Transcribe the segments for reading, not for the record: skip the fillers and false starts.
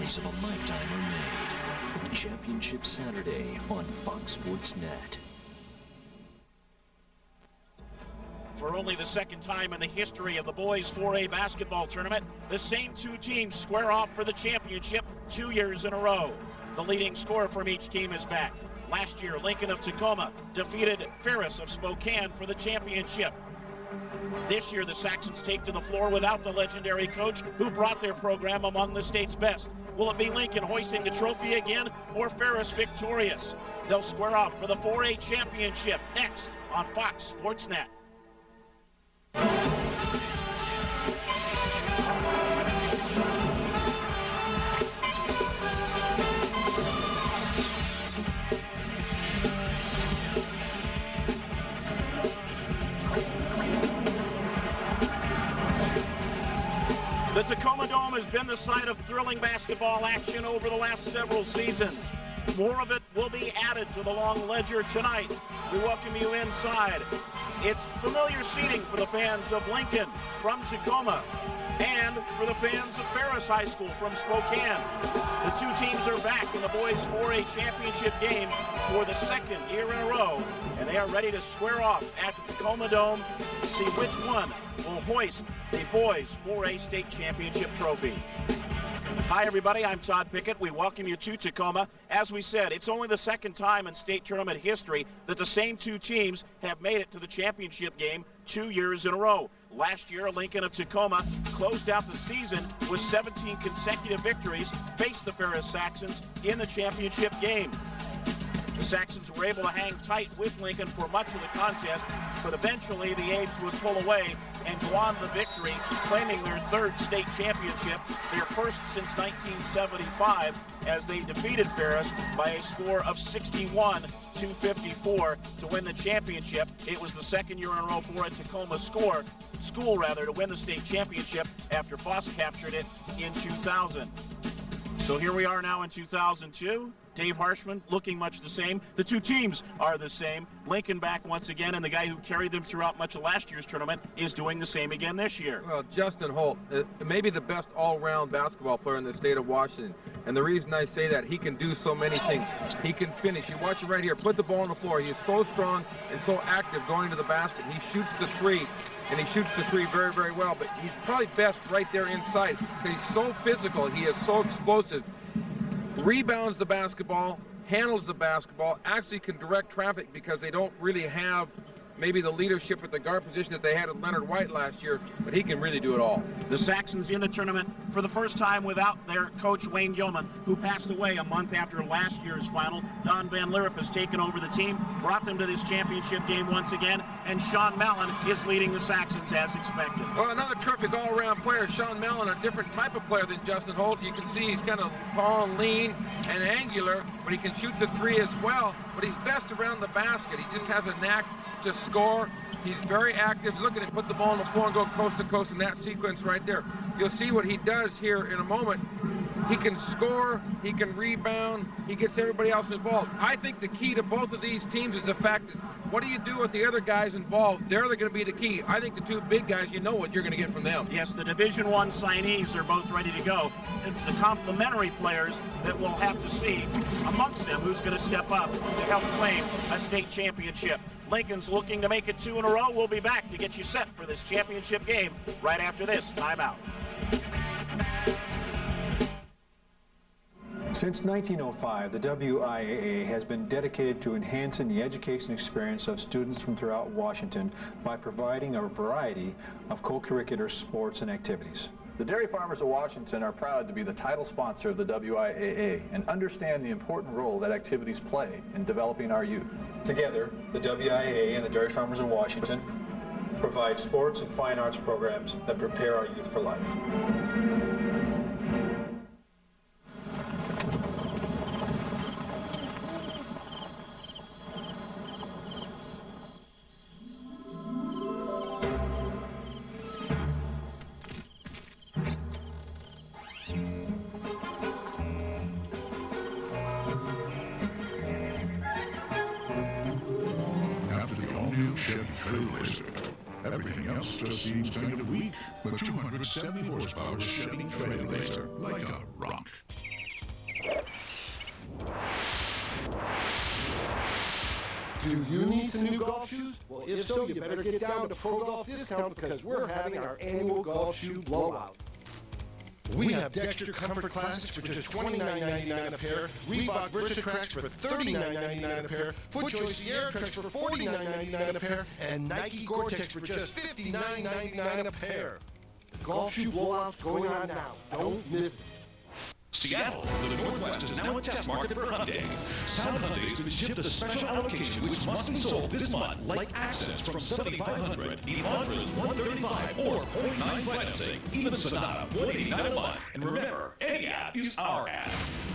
stories of a lifetime are made. Championship Saturday on Fox Sports Net. For only the second time in the history of the boys 4A basketball tournament, the same two teams square off for the championship 2 years in a row. The leading scorer from each team is back. Last year, Lincoln of Tacoma defeated Ferris of Spokane for the championship. This year, the Saxons take to the floor without the legendary coach who brought their program among the state's best. Will it be Lincoln hoisting the trophy again or Ferris victorious? They'll square off for the 4A championship next on Fox Sports Net. The Tacoma Dome has been the site of thrilling basketball action over the last several seasons. More of it will be added to the long ledger tonight. We welcome you inside. It's familiar seating for the fans of Lincoln from Tacoma and for the fans of Ferris High School from Spokane. The two teams are back in the boys 4A championship game for the second year in a row, and they are ready to square off at the Tacoma Dome to see which one will hoist the boys 4A state championship trophy. Hi, everybody. I'm Todd Pickett. We welcome you to Tacoma. As we said, it's only the second time in state tournament history that the same two teams have made it to the championship game 2 years in a row. Last year, Lincoln of Tacoma closed out the season with 17 consecutive victories, faced the Ferris Saxons in the championship game. The Saxons were able to hang tight with Lincoln for much of the contest, but eventually the Apes would pull away and go on the victory, claiming their third state championship, their first since 1975, as they defeated Ferris by a score of 61-54 to win the championship. It was the second year in a row for a Tacoma school to win the state championship after Foss captured it in 2000. So here we are now in 2002. Dave Harshman looking much the same. The two teams are the same. Lincoln back once again, and the guy who carried them throughout much of last year's tournament is doing the same again this year. Well, Justin Holt, maybe the best all-round basketball player in the state of Washington. And the reason I say that, he can do so many things. He can finish. You watch him right here, put the ball on the floor. He is so strong and so active going to the basket. He shoots the three, and he shoots the three very, very well. But he's probably best right there inside because he's so physical. He is so explosive. Rebounds the basketball, handles the basketball, actually can direct traffic because they don't really have maybe the leadership at the guard position that they had at Leonard White last year, but he can really do it all. The Saxons in the tournament for the first time without their coach Wayne Gilman, who passed away a month after last year's final. Don Van Lierop has taken over the team, brought them to this championship game once again, and Sean Mallon is leading the Saxons as expected. Well, another terrific all-around player, Sean Mallon, a different type of player than Justin Holt. You can see he's kind of tall and lean and angular, but he can shoot the three as well, but he's best around the basket. He just has a knack to score. He's very active. Look at him put the ball on the floor and go coast to coast in that sequence right there. You'll see what he does here in a moment. He can score, he can rebound, he gets everybody else involved. I think the key to both of these teams is the fact is, what do you do with the other guys involved? They're going to be the key. I think the two big guys, you know what you're going to get from them. Yes, the Division I signees are both ready to go. It's the complementary players that we'll have to see amongst them who's going to step up to help claim a state championship. Lincoln's looking to make it 2 in a row. We'll be back to get you set for this championship game right after this timeout. Since 1905, the WIAA has been dedicated to enhancing the education experience of students from throughout Washington by providing a variety of co-curricular sports and activities. The Dairy Farmers of Washington are proud to be the title sponsor of the WIAA and understand the important role that activities play in developing our youth. Together, the WIAA and the Dairy Farmers of Washington provide sports and fine arts programs that prepare our youth for life. Everything else just seems kind of weak. The 270 horsepower Chevy Trailblazer, like a rock. Do you need some new golf shoes? Well, if so, you better get down to Pro Golf Discount because we're having our annual golf shoe blowout. We have Dexter Comfort Classics for just $29.99 a pair, Reebok Versatrax for $39.99 a pair, FootJoy Sierra Treks for $49.99 a pair, and Nike Gore-Tex for just $59.99 a pair. The golf shoe blowout's going on now. Don't miss it. Seattle, the Northwest is now a test market for Hyundai. Sound Hyundai has been shipped a special allocation which must be sold this month, like Accents from $7,500, Elantra's $135 or 0.9 financing, even Sonata $189 a month. And remember, any ad is our ad.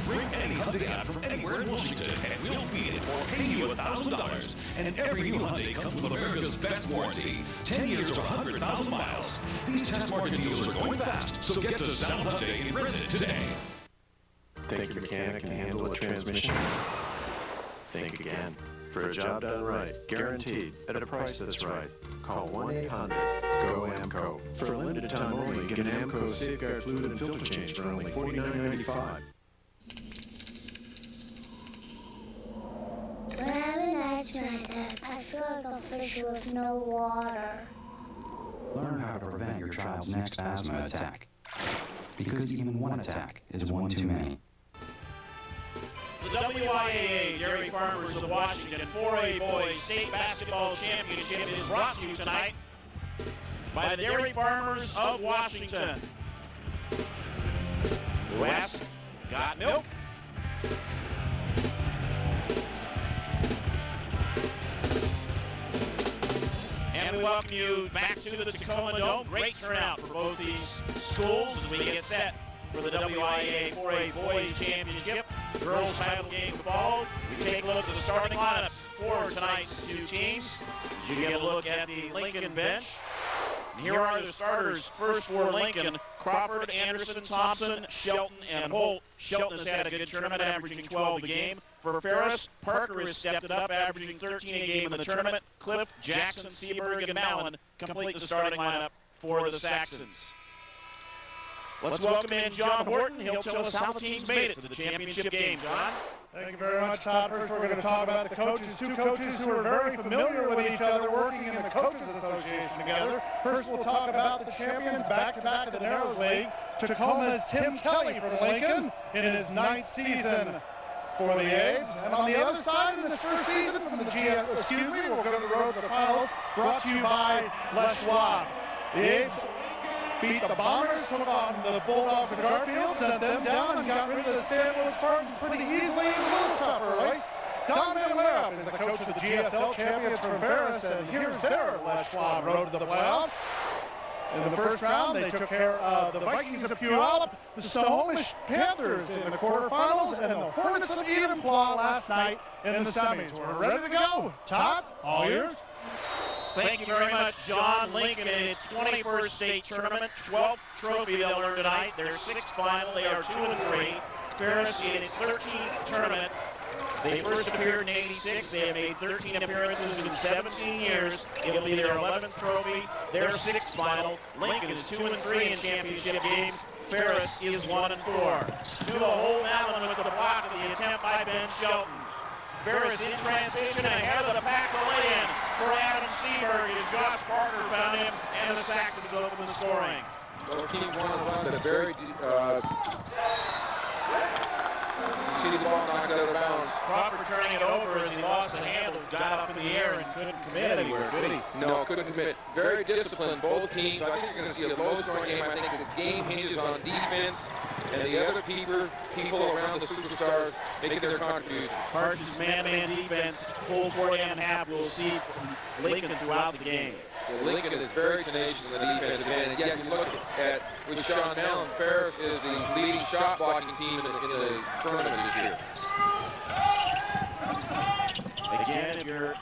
Bring any Hyundai ad from anywhere in Washington, and we'll beat it or pay you $1,000. And every new Hyundai comes with America's best warranty, 10 years or 100,000 miles. These test market deals are going fast, so get to Sound Hyundai and rent it today. Think your mechanic can handle a transmission? Think again. For a job done right, guaranteed, at a price that's right. Call 1-800-GO-AMCO. For a limited time only, get an AMCO Safeguard Fluid and Filter Change for only $49.95. When I have an asthma attack, I feel like a fish with no water. Learn how to prevent your child's next asthma attack. Because even one attack is one too many. The WIAA Dairy Farmers of Washington 4A Boys State Basketball Championship is brought to you tonight by the Dairy Farmers of Washington. West got milk. And we welcome you back to the Tacoma Dome. Great turnout for both these schools as we get set for the WIAA 4A Boys Championship. Girls title game to follow. We take a look at the starting lineup for tonight's two teams. As you get a look at the Lincoln bench. And here are the starters. First for Lincoln, Crawford, Anderson, Thompson, Shelton, and Holt. Shelton has had a good tournament, averaging 12 a game. For Ferris, Parker has stepped it up, averaging 13 a game in the tournament. Cliff, Jackson, Seaberg, and Mallon complete the starting lineup for the Saxons. Let's welcome in John Horton. He'll tell us how the team's made it to the championship game. John? Thank you very much, Todd. First, we're going to talk about the coaches. Two coaches who are very familiar with each other, working in the Coaches Association together. First, we'll talk about the champions back-to-back of the Narrows League. Tacoma's Tim Kelly from Lincoln in his 9th season for the A's. And on the other side, in his first season from the we'll go to the road to the finals, brought to you by Les Schwab. The A's beat the Bombers, took on the Bulldogs of Garfield, sent them down, and got rid of the St. Louis Spartans pretty easily and a little tough early. Don Van Lerup is the coach of the GSL champions from Ferris, and here's their Les Schwab road to the playoffs. In the first round, they took care of the Vikings of Puyallup, the Snohomish Panthers in the quarterfinals, and the Hornets of Enumclaw last night in the semis. We're ready to go. Todd, all yours. Thank you very much, John. Lincoln in its 21st state tournament, 12th trophy they'll earn tonight. Their 6th final, they are 2-3. Ferris in its 13th tournament. They first appeared in '86. They have made 13 appearances in 17 years. It'll be their 11th trophy, their 6th final. Lincoln is 2-3 in championship games. Ferris is 1-4. To the hole Allen with the block of the attempt by Ben Shelton. Ferris in transition ahead of the pack to lay in for Adam Seaberg as Josh Parker found him, and the Saxons open the scoring. Both teams want to run a very see the ball knocked out of bounds. Crawford turning it over as he lost the handle, got up in the air and couldn't commit anywhere, could he? No, couldn't commit. Very disciplined, both teams. I think you're going to see a low-scoring game. I think the game hinges on defense and the other people around the superstars making their contributions. Harsh's man-man defense, full 4.5 we'll see from Lincoln throughout the game. Yeah, Lincoln is very tenacious in the defensive end, and yet you look at with Sean Allen, Ferris is the leading shot blocking team in the tournament this year. Again, if you're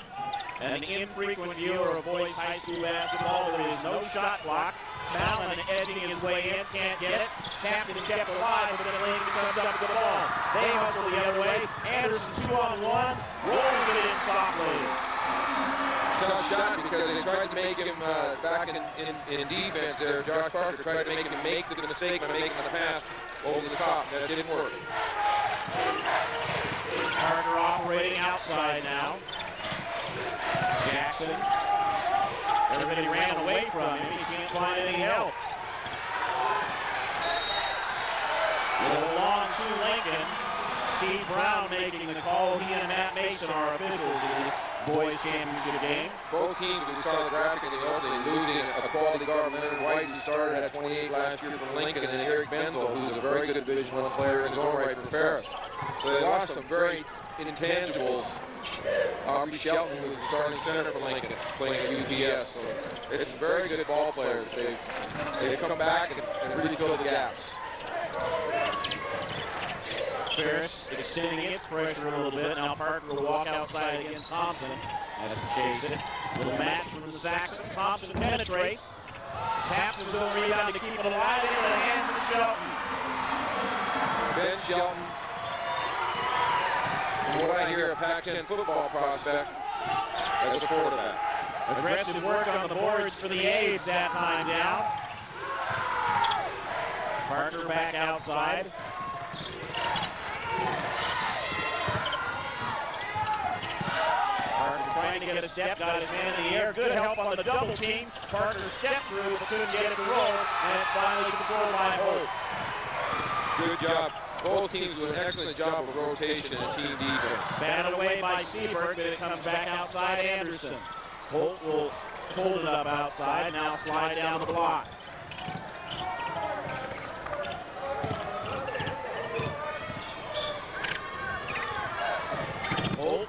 an infrequent viewer of boys high school basketball, there is no shot clock. Mallon edging his way in, can't get it. Tapped and kept alive, but then Lincoln comes up with the ball. They hustle the other way. Anderson 2-on-1, rolls it in softly. Tough shot because they tried to make him back in defense there. Josh Parker tried to make him make the mistake by making the pass over the top. That didn't work. Parker operating outside now. Jackson. Everybody ran away from him. He can't find any help. Little long to Lincoln. Steve Brown making the call. He and Matt Mason are officials in this boys championship game. Both teams, we saw the graphic in the opening, losing a quality guard, Leonard White, who started at 28 last year from Lincoln, and then Eric Benzel, who's a very good Division I player in his own right for Ferris. So they lost some very intangibles. Aubrey Shelton, who was the starting center for Lincoln, playing at UPS. So it's very good ball players. They come back and really fill the gaps. Ferris extending its pressure a little bit. Now Parker will walk outside against Thompson. Has to chase it. Little match from the Saxons. Thompson penetrates. Taps his own rebound to keep it alive. Into the hands of Shelton. Ben Shelton, from what I hear, a Pac-10 football prospect as a quarterback. Aggressive work on the boards for the A's that time down. Parker back outside. Parker trying to get a step, got his hand in the air. Good help on the double team. Parker stepped through, but couldn't get it to roll, and it's finally controlled by Holt. Good job. Both teams do an excellent job of rotation and team defense. Batted away by Seaberg, but it comes back outside Anderson. Holt will hold it up outside, now slide down the block. Holt.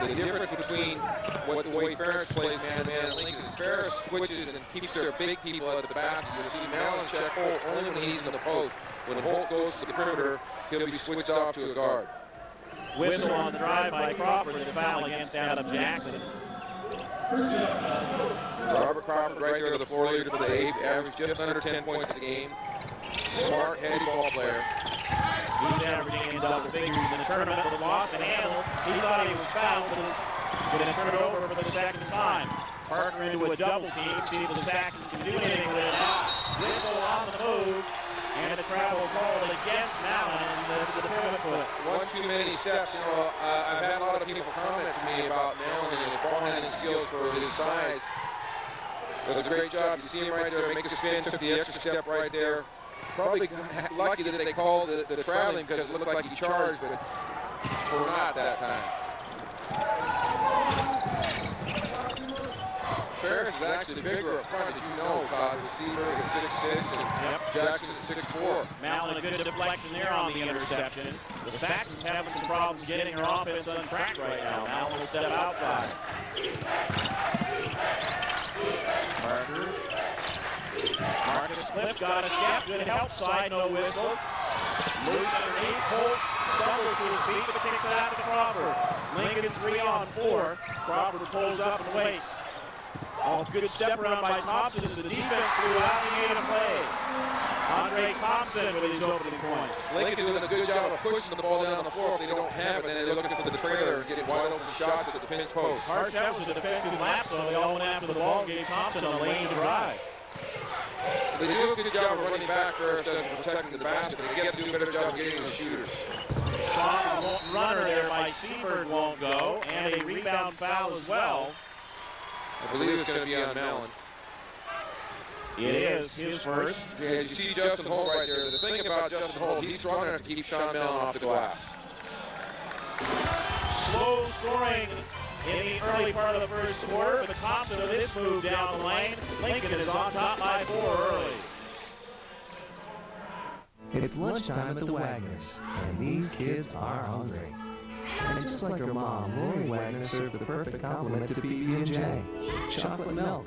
The difference between the way Ferris plays man-to-man and Lincoln is Ferris switches and keeps their big people at the basket. You'll see Mallon check Holt only when he's in the post. When Holt goes to the perimeter, he'll be switched off to a guard. Whistle on the drive by Crawford and a foul against Adam Jackson. Robert Crawford right there, the floor leader for the A's, averaged just under 10 points a game. Smart, heady ball player. He's averaging in double figures in the tournament with a loss and handle. He thought he was fouled, but is going to turn it over for the second time. Parker into a double team. See if the Saxons can do anything with it. Whistle on the move. And a travel called against Mallon to the pivot foot. One too many steps. You know, I've had a lot of people comment to me about Mallon and his ball handling skills for his size. Does a great job. You see him right there, make a spin, took the extra step right there. Probably lucky that they called the traveling because it looked like he charged, but for not that time. Ferris is actually bigger up front, as you know, Todd. Receiver is 6'6", and Jackson is 6'4". Mallon a good deflection there on the interception. The Saxons having some problems getting their offense on track right now. Mallon will step outside. Parker. Marcus Cliff got a step, good help side, no whistle. Loose underneath, Holt stumbles to his feet, but kicks it out to Crawford. Lincoln 3 on 4. Crawford pulls up and waits. Oh, good step around by Thompson as the defense flew out and made a play. Andre Thompson with his opening points. Lincoln doing a good job of pushing the ball down on the floor. If they don't have it, then they're looking for the trailer and getting wide open shots at the pinch post. Harshett was a defensive lapse, so they all went after the ball and gave Thompson a lane to drive. They do a good job of running back first and protecting the basket. They get to do a better job of getting the shooters. Soft runner there by Seaberg won't go, and a rebound foul as well. I believe it's going to be on Mallon. It is his first. Yeah, you see Justin Holt right there. The thing about Justin Holt, he's strong enough to keep Sean Mallon off the glass. Slow scoring in the early part of the first quarter, but Thompson with this move down the lane. Lincoln is on top by 4 early. It's lunchtime at the Wagners, and these kids are hungry. And just like her mom, Lori Wagner served the perfect complement to PB&J, chocolate milk.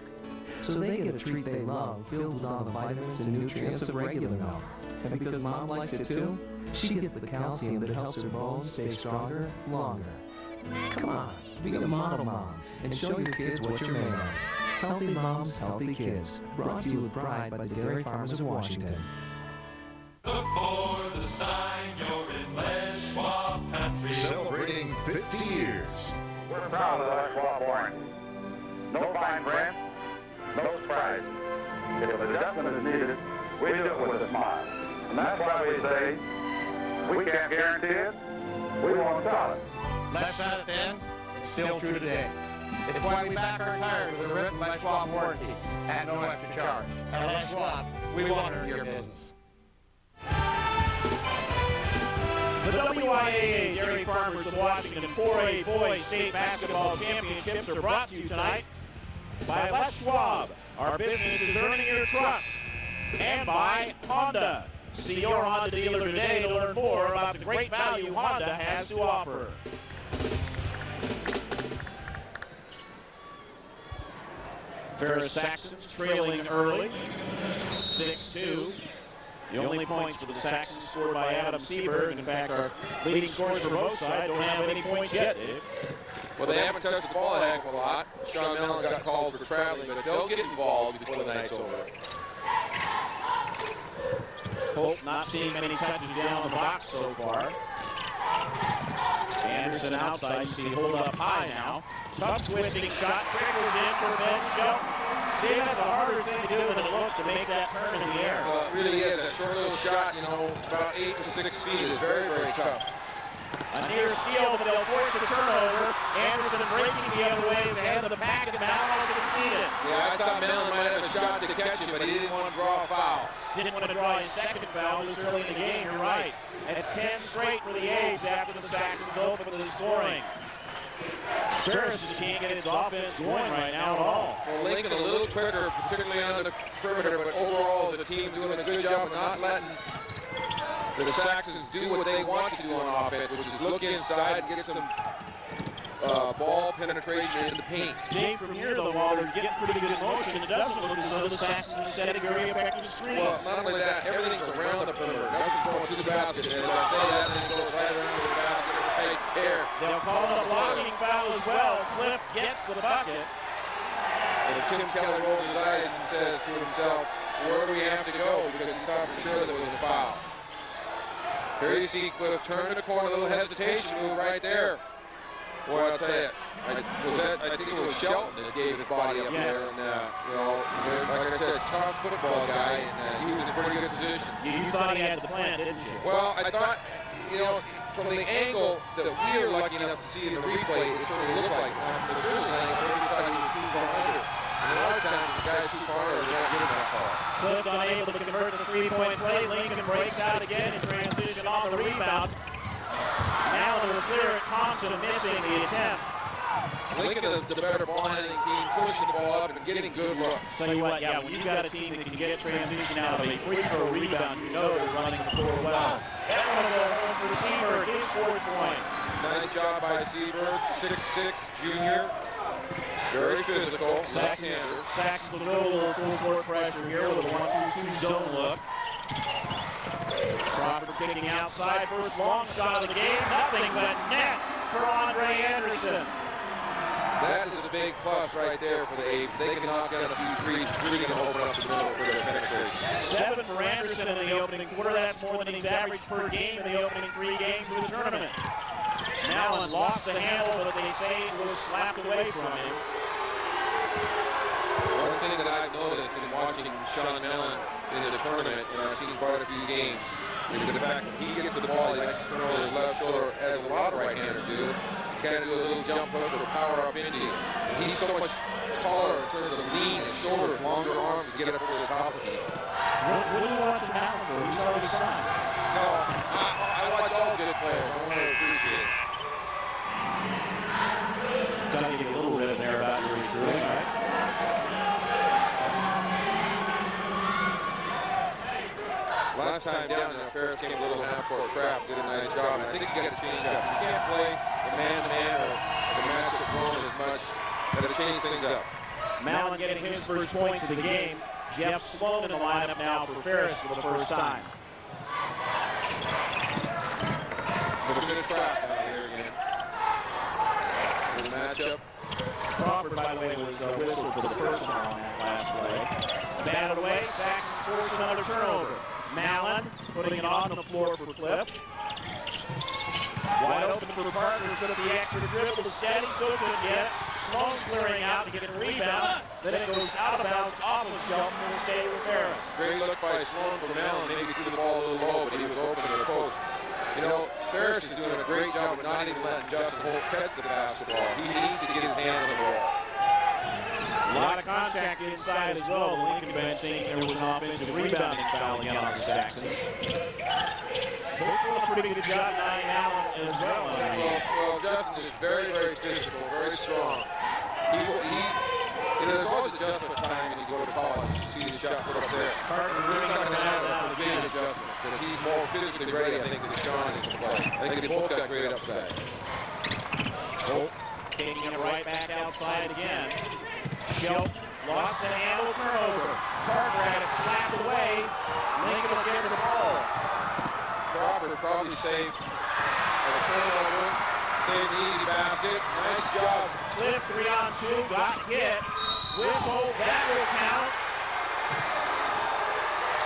So they get a treat they love, filled with all the vitamins and nutrients of regular milk. And because mom likes it too, she gets the calcium that helps her bones stay stronger longer. Come on, be a model mom and show your kids what you're made of. Healthy moms, healthy kids. Brought to you with pride by the Dairy Farmers of Washington. Look for the sign, you're in Les Schwab country. Celebrating 50 years. We're proud of Les Schwab warrant. No fine print, no surprise. If adjustment is needed, we do it with a smile. And that's why we say, we can't guarantee it, we won't sell it. Less out of 10, Still true today. It's why we back our tires with a written by Schwab warranty at no extra charge. At Schwab, we want to your business. The WIAA Dairy Farmers of Washington 4A Boys State Basketball Championships are brought to you tonight by Les Schwab. Our business is earning your trust. And by Honda. See your Honda dealer today to learn more about the great value Honda has to offer. Ferris Saxons trailing early, 6-2. The only points for the Saxons scored by Adam Seberg. In fact, our leading scorers for both sides don't have any points yet, Dave. Well, they haven't touched the ball a heck of a lot. Sean Mellon got called for traveling, but they'll get involved before the night's over. Holt not seeing many touches down the box so far. Anderson outside, you see hold up high now. Tough twisting shot, trickles in for Ben Shelton. See, that's a harder thing to do than it looks to make that turn in the air. Well, it really is. That short little shot, you know, about 8 to 6 feet is very, very tough. A near steal, but they'll force the turnover. Anderson breaking the other way is ahead of the pack, and Mellon succeeded. Yeah, I thought Mellon might have a shot to catch it, but he didn't want to draw a foul. Didn't want to draw his second foul this early in the game, you're right. That's 10 straight for the A's after the Saxons open with the scoring. Ferris just can't get his offense going right now at all. Well, Lincoln a little quicker, particularly on the perimeter, but overall the team doing a good job of not letting the Saxons do what they want to do on offense, which is look inside, get some ball penetration into the paint. Dave, from here though, while they're getting pretty good motion, it doesn't look as though the Saxons are setting very effective screens. Well, not only that, everything's around the perimeter. Nothing's going to the basket. And as I say that, and it goes right around the basket. Care. They'll call it a blocking foul as well. Cliff gets the bucket. And Tim Keller rolls his eyes and says to himself, where do we have to go? Because he thought for sure there was a foul. Here you see Cliff turn in the corner, a little hesitation move right there. Boy, I'll tell you, I think it was Shelton that gave his body up there. And, you know, like I said, tough football guy, and he was in a pretty good position. You thought he had the plan, didn't you? Well, I thought, you know, from the angle that we are lucky enough to see in the replay, it certainly looked like the truth angle, we thought he was too far under. And a lot of times, the guy's too far under, they don't get him that far. Cliff unable to convert the three-point play. Lincoln breaks out again in transition on the rebound. Allen will clear it. Thompson missing the attempt. Lincoln, the better ball handling team, pushing the ball up and getting good looks. Tell you what, yeah, when you've got a team that can get transition out of a free throw rebound, you know they're running the floor well. That one will go home for Seberg, his fourth point. Nice job by Seberg, 6'6", junior. Very physical. Saxons will go a little full court pressure here with a 1-2-2 zone look. Crawford kicking outside, first long shot of the game, nothing but net for Andre Anderson. That is a big plus right there for the A's. They can knock down a few threes, really going to open up the middle for their penetration. 7 for Anderson in the opening quarter. That's more than he's averaged per game in the opening 3 games of the tournament. Mellon lost the handle, but they say it was slapped away from him. One thing that I've noticed in watching Sean Mellon in the tournament, and I've seen quite a few games, is the fact that he gets to the ball, he likes to turn over his left shoulder, as a lot of right-handers do. Kind of do a little jump hook or power up into you. And he's so much taller in terms of lean and shoulders, longer arms to get up over the top of you. What are you watching Mellon for? He's already signed. No, I watch all good players. I want to appreciate it. Got to give you a little bit there about your recruiting, right? Last time down there, Ferris came a little half-court trap, did a nice job. And I think you got to change up. You can't play the man-to-man or the matchup zone as much. Got to change things up. Mellon getting his first points of the game. Jeff Sloan in the lineup now for Ferris for the first time. Looking at a trap out here again. Good matchup. Crawford, by the way, was whistled for the personal on that last play. Batted away. Saxons force another turnover. Mellon putting it on the floor for Cliff. Wide open for Parker, took the extra dribble to steady, still couldn't get it. Sloan clearing out to get a rebound. Then it goes out of bounds off of Shelton and will stay with Ferris. Great look by Sloan for Mellon. Maybe threw the ball a little low, but he was open to the post. You know, Ferris is doing a great job of not even letting Justin Holt catch the basketball. He needs to get his hands on the ball. A lot of contact inside as well. The Lincoln bench thinking there was an offensive rebounding foul again on the Saxons. Both doing a pretty good job denying Allen as well. Well, Justin is very, very physical, very strong. There's always adjustment time when you go to college. You see the shot put up there. Carter really not coming going to out have of that that big adjustment because he's more physically ready, I think, than Sean is to play. I think they both got great upside. Holt taking it right back outside again. Shelton lost the handle, turnover. Carter had it slapped away. Lincoln will get the ball. Crawford probably saved a turnover, saved the easy basket. Nice job. Cliff 3-on-2, got hit. Whistle, that will count.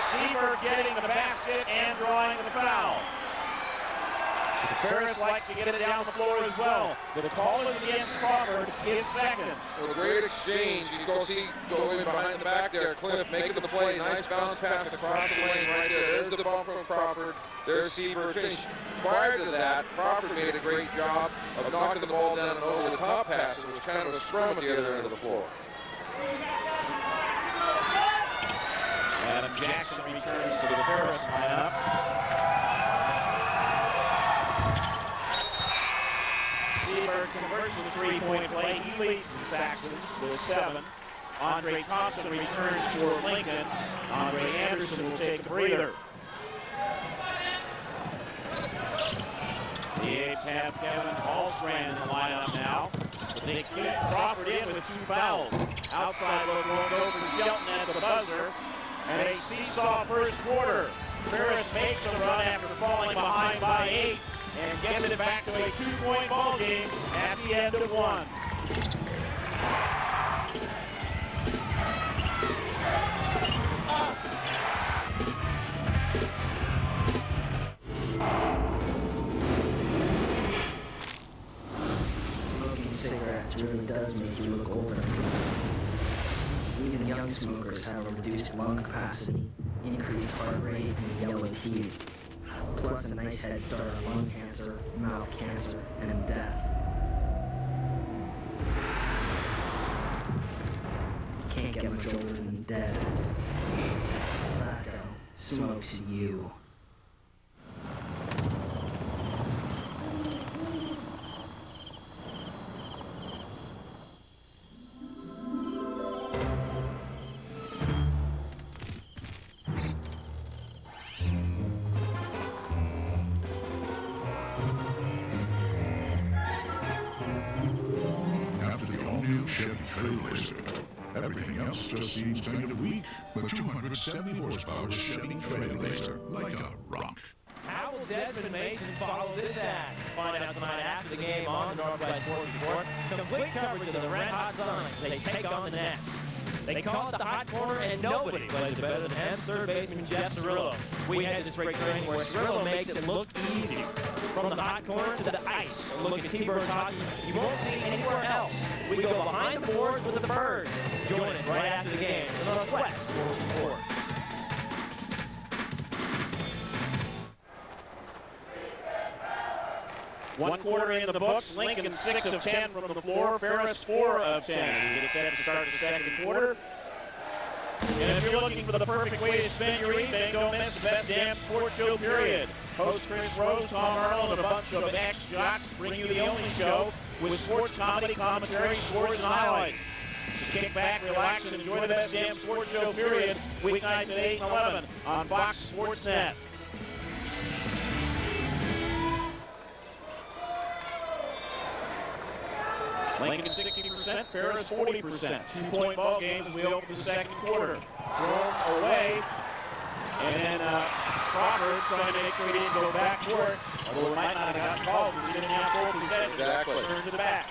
Seaberg getting the basket and drawing the foul. Ferris likes to get it down the floor as well. The call is against Crawford, his second. Well, great exchange. You go in behind the back there. Cliff making the play. Nice bounce pass across the lane right there. There's the ball from Crawford. There's Seaberg finish. Prior to that, Crawford made a great job of knocking the ball down and over the top pass. It was kind of a scrum at the other end of the floor. Adam Jackson returns to the Ferris lineup. Seaberg converts the three-point play. He leads the Saxons with 7. Andre Thompson returns for Lincoln. Andre Anderson will take a breather. The A's have Kevin Hallstrand in the lineup now. They keep Crawford in with 2 fouls. Outside look won't go for Shelton at the buzzer. And a seesaw first quarter. Ferris makes a run after falling behind by 8 and gets it back to a 2-point ball game at the end of 1. Smoking cigarettes really does make you look older. Even young smokers have a reduced lung capacity, increased heart rate, and yellow teeth. Plus a nice head start on lung cancer, mouth cancer, and death. Can't get much older than dead. Tobacco smokes you. Everything else just seems kind of weak. But 270 horsepower Chevy Trailblazer, like a rock. How will Desmond Mason follow this act? Find out tonight after the game on the Northwest Sports Report. Complete coverage of the Red Hot Sonics. They take on the Nets. They call it the hot corner, and nobody plays it better than him, third baseman Jeff Cirillo. We head to spring training where Cirillo makes it look easy. From the hot corner to the ice, a look at T-Birds hockey you won't see anywhere else. We go behind the boards with the Birds. Join us right after the game on the Northwest Sports Report. One quarter in the books. Lincoln 6 of 10 from the floor. Ferris 4 of 10. We get set to start the second quarter. And if you're looking for the perfect way to spend your evening, don't miss the best damn sports show period. Host Chris Rose, Tom Arnold, and a bunch of ex-jocks bring you the only show with sports comedy, commentary, scores, and highlights. Just kick back, relax, and enjoy the best damn sports show period. Weeknights at 8 and 11 on Fox Sports Net. Lincoln 60%, Ferris 40%. 2-point ball games as we open the second quarter. Thrown away. And then Crawford trying to make sure he didn't go back for it. Although it might not have gotten called because he didn't have full possession. Exactly. Turns it back.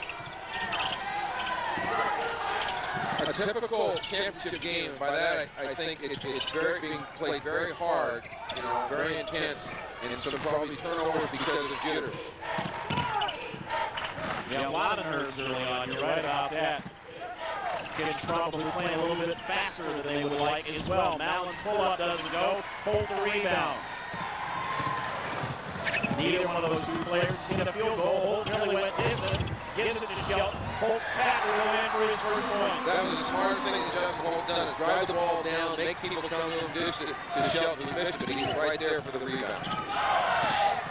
A typical championship game, by that I think it's being played very hard, you know, very intense, and some probably turnovers because of jitters. Yeah, a lot of nerves early on. You're right about that. Kids probably playing a little bit faster than they would like as well. Mallon's pull-up doesn't go. Hold the rebound. Neither one of those two players has seen a field goal. Holt nearly went distance, gives it to Shelton. Holt's tackle will in for his first point. That was the smartest thing that Justin Holt's done, is drive the ball down, make people come to him, dish it to Shelton, who missed it, but he was right there for the rebound.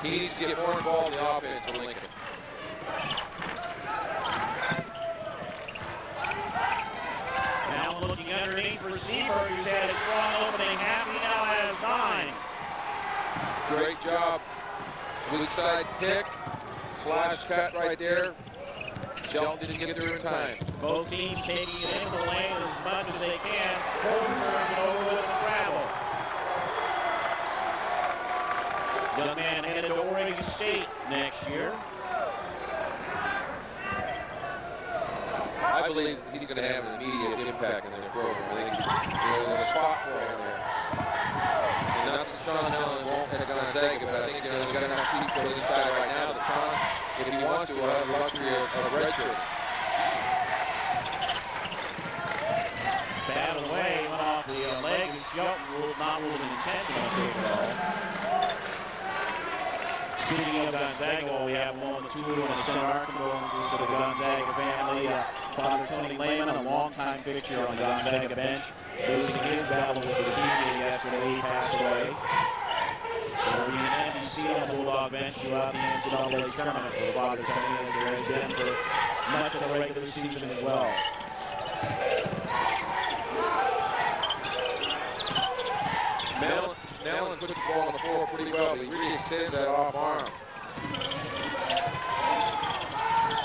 He needs to get more involved in the offense for Lincoln. Now looking underneath for Seaberg, who's had a strong opening half. He now has 9. Great job. Weak side pick, slash cut right there. Shelton didn't get there in time. Both teams taking it into the lane as much as they can. Holt turns it over with the travel. Young man headed to Oregon State next year. I believe he's going to have an immediate impact in their program. I think there's a spot for him there. And not that Sean Allen won't at Gonzaga, but I think they've got enough people on this side right now that Sean, if he wants to, will have the luxury of redshirt. Batted away, went off the leg. Shelton not ruled an intentional safety ball. Speaking of Gonzaga, we have one, two, and a seminar condolences to the Gonzaga family. Father Tony Lehman, a longtime fixture on the Gonzaga bench, losing his battle with the leukemia yesterday, he passed away. There will be an empty seat on the Bulldog bench throughout the NCAA tournament for Father Tony, as there has been for much of the regular season as well. Allen puts the ball on the floor pretty well, but he really extends that off arm.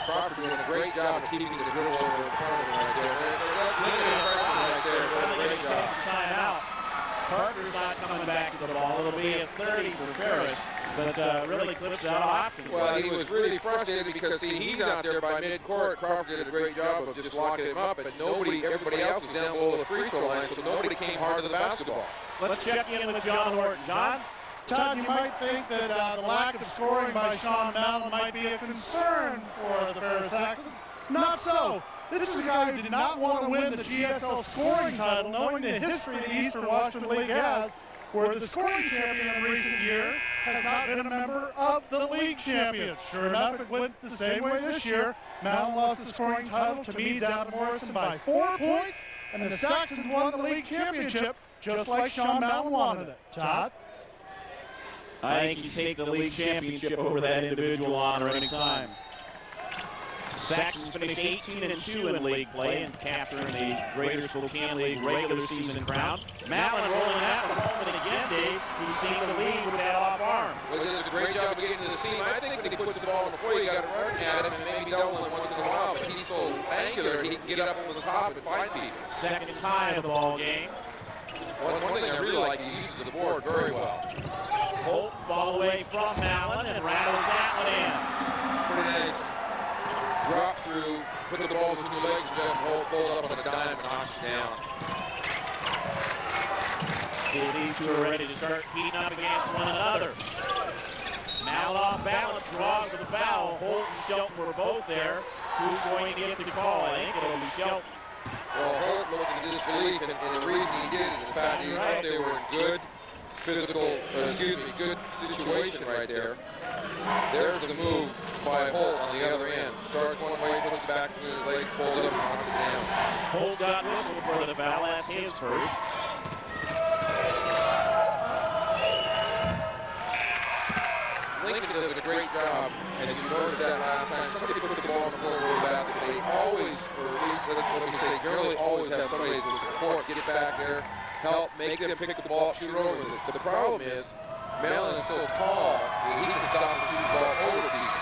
Crawford doing a great job of keeping the dribble over in front of him right there. That's right there. Great job. Timeout. Parker's not coming back to the ball. It'll be a 30 for Ferris, but really clips out options. Well, he was really frustrated because, see, he's out there by midcourt. Crawford did a great job of just locking him up, but everybody else was down below the free throw line, so nobody came hard to the basketball. Let's check in with John Horton. John? Todd, you might think that the lack of scoring by Sean Mallon might be a concern for the Ferris Saxons. Not so. This is a guy who did not want to win the GSL scoring title, knowing the history the Eastern Washington League has, where the scoring champion in recent year has not been a member of the league champions. Sure enough, it went the same way this year. Mallon lost the scoring title to Meads out of Morrison by 4 points, and the Saxons won the league championship just like Sean Mallon wanted it. Todd? I think you take the league championship over that individual honor any time. Saxons finished 18-2 in league play and capturing the Greater Spokane League regular season crown. Mallon rolling that one home, and again, Dave, he's seen the lead with that off arm. Well, he does a great job of getting to the seam. I think when he puts the ball on the floor, you got to run at him and maybe double him once in a while, but he's so angular, he can get up over the top and find people. Second tie of the ball game. One thing I really like, he uses the board very well. Holt fall away from Mallon and rattles that one in. Pretty nice drop through, put the ball between your legs, just hold up on a dime and knocks it down. See, these two are ready to start heating up against one another. Mallon off balance, draws to the foul. Holt and Shelton were both there. Who's going to get the call? I think it'll be Shelton. Well, Holt looked in disbelief, and the reason he did is the fact he thought they were in good good situation right there. There's the move by Holt on the other end. Starts one way, puts it back to his legs, pulls it up, and knocks it down. Holt got whistled for the foul. That's his first. Lincoln does a great job, and if you noticed that last time, somebody puts the ball on the floor of the basket. They always, or at least let me say, generally always have somebody to support, get it back there, help, make them pick the ball up, shoot over with it. But the problem is, Mallon is so tall that he can stop and shoot the ball over people.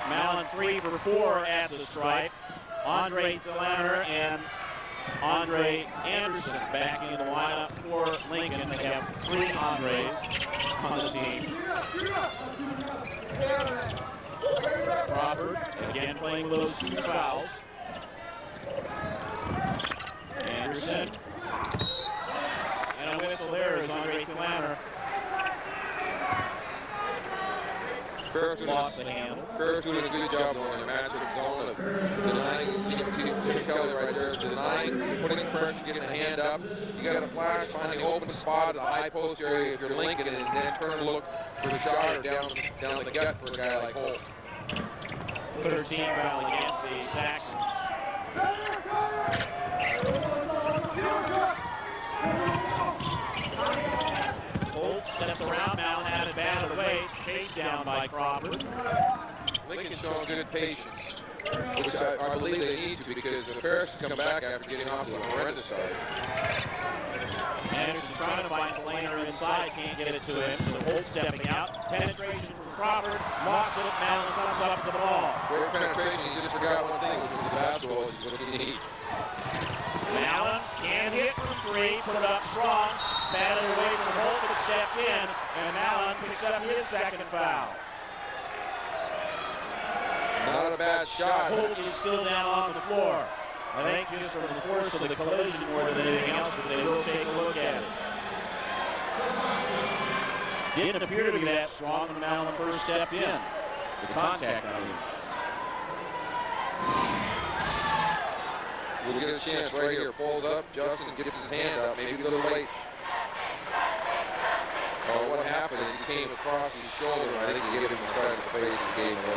Mallon 3 for 4 at the stripe. Andre Thielander and Andre Anderson back into the lineup for Lincoln. They have 3 Andres on the team. Crawford again playing with those 2 fouls. Anderson. And a whistle there is Andre Thielander. Ferris lost the handle. Ferris doing a good job on the matchup zone of denying, see Kelly right there, denying, putting pressure, getting a hand up. You got to flash, find the open spot at the high post area if you're Lincoln, and then turn and look for the shot or down the gut for a guy like Holt. 13 foul against the Saxons. Holt steps around, Mallon had it batted away, chased down by Crawford. Lincoln showing good patience, which I believe they need to, because the Ferris come back after getting off to a horrendous start. Anderson's trying to find the laner inside, can't get it to him, so Holt stepping out. Penetration from Crawford, lost it, Mallon comes up with the ball. Great penetration, he just forgot one thing, which was the basketball, which is what you need. Mallon can hit from three, put it up strong, batted away from Holt, but stepped in, and Mallon picks up his second foul. Not a bad shot. Holt is still down on the floor. I think just from the force of the collision more than anything else, but they will take a look at it. Didn't appear to be that strong when Mallon first stepped in. The contact on him. We'll get a chance right here. Pulls up. Justin gets his hand up. Maybe a little late. Oh, what happened is he came across his shoulder. I think he hit him in the side of the face and gave him a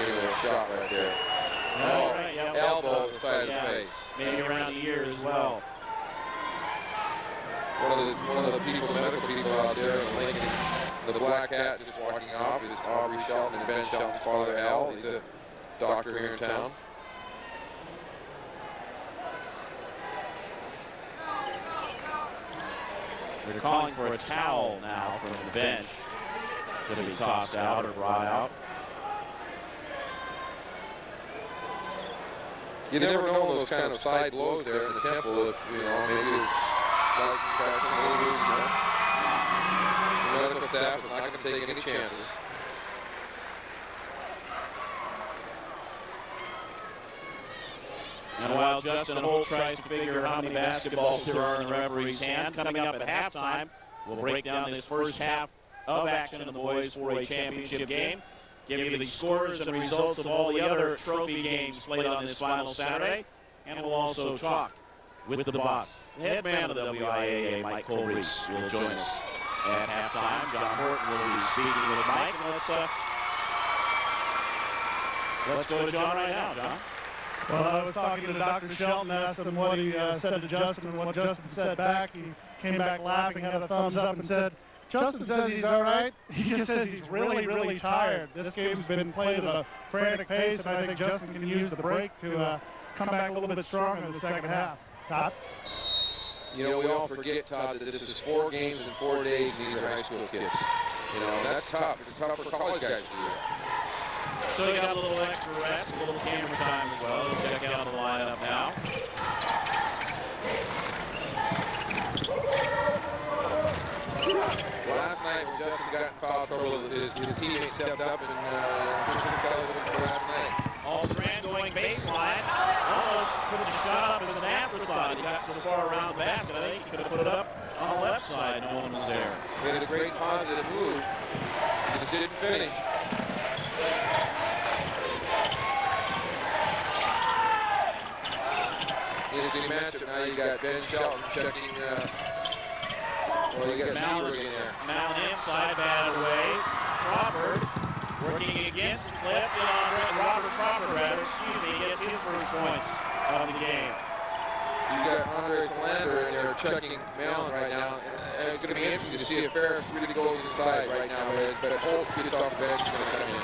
little shot right there. Oh, right, yeah, elbow on the side of the face. Maybe around the ear as well. One of the medical people out there in Lincoln, the black hat just walking off is Aubrey Shelton and Ben Shelton's father, Al. He's a doctor here in town. They're calling for a towel now from the bench. Going to be tossed out or brought out. You never know those kind of side blows there in the temple if, maybe it's slight concussion, the medical staff is not going to take any chances. And while Justin Holt tries to figure how many basketballs there are in the referee's hand, coming up at halftime, we'll break down this first half of action in the boys 4A championship game. Give you the scores and the results of all the other trophy games played on this final Saturday. And we'll also talk with the boss, the head man of the WIAA, Mike Colreese, will join us at halftime. John Horton will be speaking with Mike. And let's go to John right now, John. Well, I was talking to Dr. Shelton, asked him what he said to Justin, and what Justin said back. He came back laughing, had a thumbs up, and said, Justin says he's all right. He just says he's really, really tired. This game's been played at a frantic pace, and I think Justin can use the break to come back a little bit stronger in the second half. Todd? We all forget, Todd, that this is 4 games in 4 days, and these are high school kids. That's tough. It's tough for college guys to do that. So you got a little extra rest, a little camera time as well. We'll check out the lineup now. Last night when Justin got in foul trouble, his teammate stepped up and last night. All-Strand going baseline. Almost put the shot up as an afterthought. He got so far around the basket, I think he could have put it up on the left side. No one was there. They did a great positive move. Just didn't finish. Interesting matchup. Now you got Ben Shelton checking. You got Mallon in there. Mallon inside, batted away. Crawford working against Cliff. Robert Crawford, gets his first points of the game. You got Andre Philander in there checking Mallon right now. And it's going to be interesting to see if Ferris really goes inside right now. But if Holt gets off the bench, he's going to come in.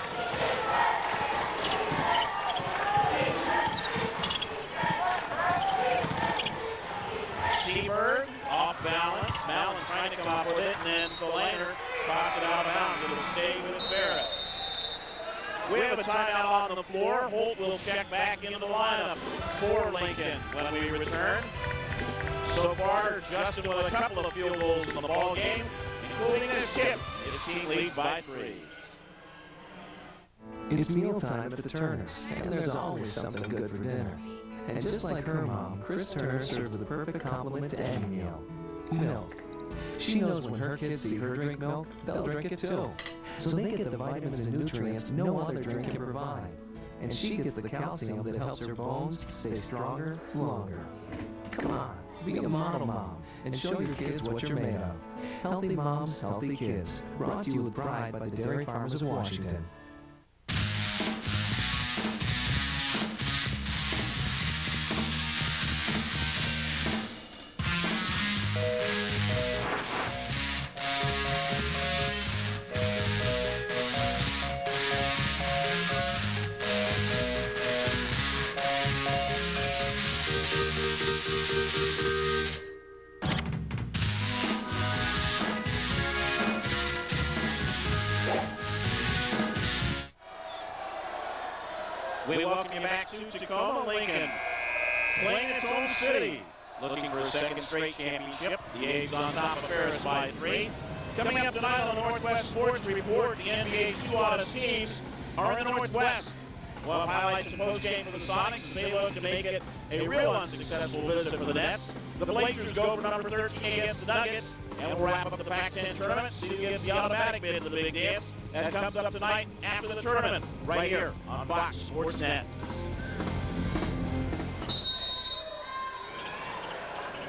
Seaberg off balance. Mallon trying to come up with it, and then Philander tossed it out of bounds. It'll stay with Ferris. We have a timeout on the floor. Holt will check back into the lineup for Lincoln when we return. So far, Justin with a couple of field goals in the ball game, including this tip. His team leads by 3. It's mealtime at the Turners, and there's always something good for dinner. And just like her mom, Chris Turner serves the perfect complement to any meal: milk. She knows when her kids see her drink milk, they'll drink it too. so they get the vitamins and nutrients no other drink can provide. And she gets the calcium that helps her bones stay stronger longer. Come on, be a model mom and show your kids what you're made of. Healthy moms, healthy kids. Brought to you with pride by the Dairy Farmers of Washington. We welcome you back to Tacoma. Lincoln playing its home city, looking for a second straight championship. The A's on top of Ferris by 3. Coming up tonight on the Northwest Sports Report, the NBA's 2 hottest teams are in the Northwest. We'll have highlights and postgame for the Sonics as they look to make it a real unsuccessful visit for the Nets. The Blazers go for number 13 against the Nuggets, and we'll wrap up the Pac-10 tournament, see who gets the automatic bid to the big dance. That comes up tonight after the tournament, right here on Fox Sports Net.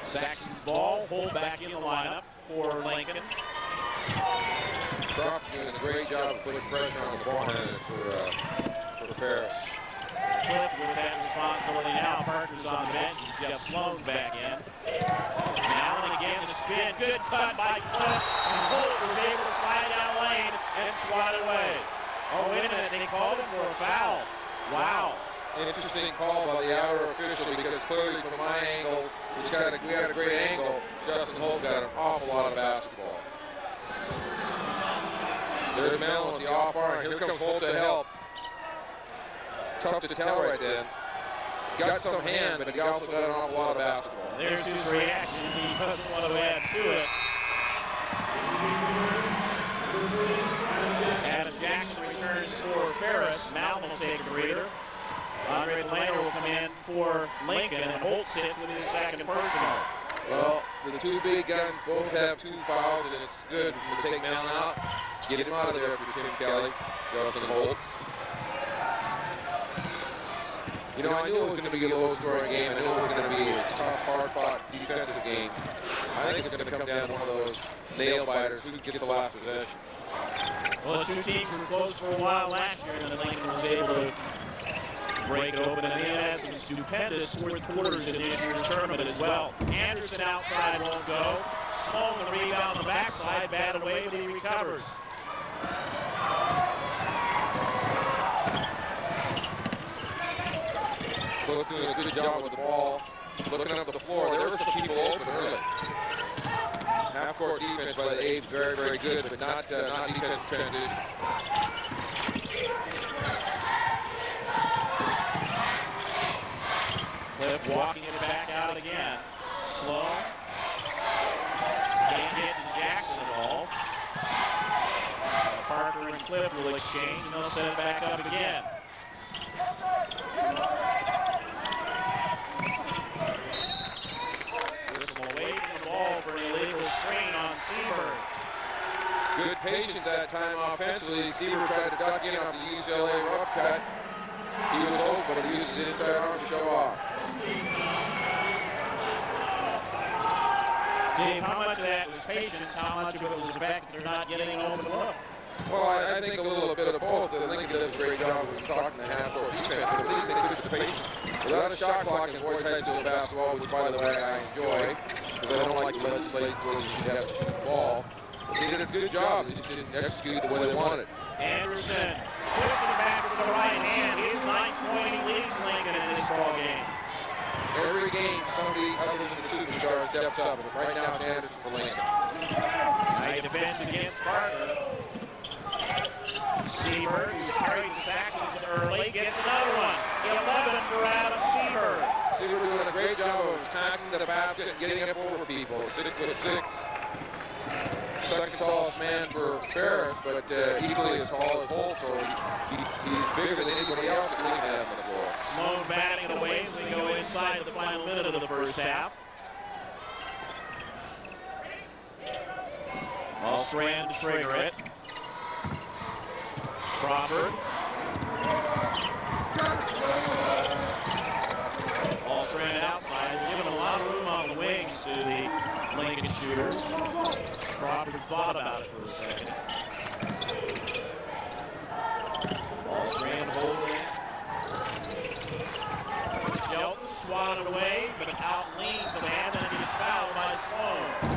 Saxon's ball, hold back in the lineup for Lincoln. Trump's doing a great job of putting pressure on the ball handlers for Ferris. Cliff with that responsibility now. Parker's on the bench. Jeff Sloan's back in. Now and again the spin. Good cut by Cliff. And Holt was able to slide down lane and swat it away. Oh, wait a minute. They called him for a foul. Wow. Interesting call by the outer official because clearly from my angle, we had a great angle. Justin Holt got an awful lot of basketball. There's Mellon with the off arm. Here comes Holt to help. Tough to tell right then. Got some hand, but he also got an awful lot of basketball. There's his reaction. He doesn't want to add to it. Adam Jackson returns for Ferris. Malvin will take a breather. Andre Delano will come in for Lincoln, and Holt sits with his second personal. Well, the two big guns both have 2 fouls, and it's good to take Malvin out. Get him out of there for Tim Kelly. Justin Holt. You know, I knew it was going to be a low-scoring game. I knew it was going to be a tough, hard-fought defensive game. I think it's going to come down to one of those nail-biters who gets the last possession. Well, the two teams were close for a while last year, and then Lincoln was able to break it open, and they had some stupendous fourth quarters in this year's tournament as well. Anderson outside won't go. Sloan the rebound on the backside, batted away, but he recovers. Both doing a good job with the ball, looking up the floor. There were some people open early. Half-court defense by the A's, very, very good, but not defense transition. Cliff walking it back out again. Slow. Can't get to Jackson at all. Parker and Cliff will exchange, and they'll set it back up again. Whistle away from the ball for an illegal screen on Seaberg. Good patience that time offensively. Seaberg tried to duck in off the UCLA rough cut. He was open, but he used his inside arm to show off. Dave, how much of that was patience? How much of it was the fact that they're not getting an open look? Well, I think a little bit of both. Lincoln does a great job of talking the half-court defense, but at least they took the patience. Without a shot clock in boys high school basketball, which, by the way, I enjoy, because I don't like to legislate where you should have to shoot the ball. But they did a good job. They just didn't execute the way they wanted. Anderson twisting back with the right hand. He's 9-point leads Lincoln in this ball game. Every game, somebody other than the superstar steps up, and right now it's Anderson for Lincoln. Nice defense against Parker. Seaberg, who's carried the Saxons early, gets another one. 11 for Adam Seaberg. Seaberg doing a great job of attacking the basket and getting up over people. 6'6". Second tallest man for Ferris, but equally as tall as Holt, so he's bigger than anybody else that Lincoln has on the floor. Sloan batting it away as we go inside the final minute of the first half. All Strand to trigger it. Crawford. Ball stranded outside, giving a lot of room on the wings to the Lincoln shooters. Crawford thought about it for a second. Ball strand holding. Shelton swatted away, but out leans the man, and he's fouled by Sloan.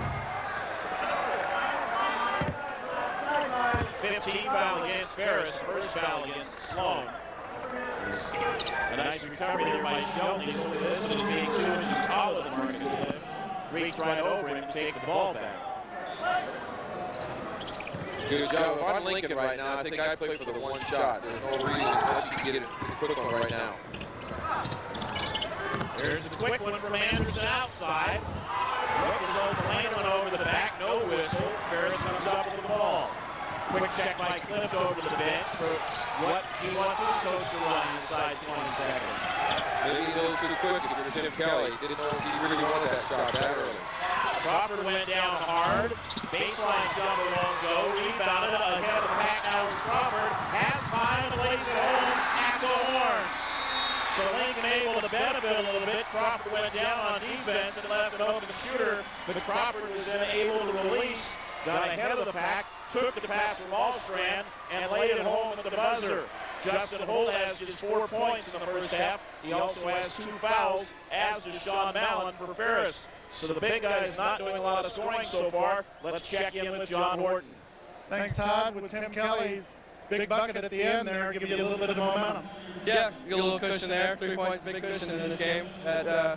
15 foul against Ferris, first foul against Sloan. A nice recovery there by Shelton. He's only listed as being 2 inches taller than Marcus Cliff. Reached right over him and take the ball back. Good job. If I'm Lincoln right now, I think I play for the one shot. There's no reason that you can get it to the quick one right now. There's a quick one from Anderson outside. Look as though the lane went over the back, no whistle. Ferris comes up with the ball. Quick check by Cliff over to the bench for what he wants his coach to run inside 20 seconds. Maybe a little too quick for Tim Kelly. Didn't know if he really wanted that shot that early. Crawford went down hard. Baseline jumper won't go. Rebounded ahead of the pack. Now it's Crawford. Has time, lays it home at the horn. So Lincoln able to benefit a little bit. Crawford went down on defense and left an open shooter, but Crawford was then able to release, got ahead of the pack, took the pass from Allstrand, and laid it home at the buzzer. Justin Holt has his 4 points in the first half. He also has 2 fouls, as does Sean Mallon for Ferris. So the big guy is not doing a lot of scoring so far. Let's check in with John Horton. Thanks, Todd. With Tim Kelly's big bucket at the end there, give you a little bit of momentum. Yeah, get a little cushion there. 3 points, big cushion in this game. I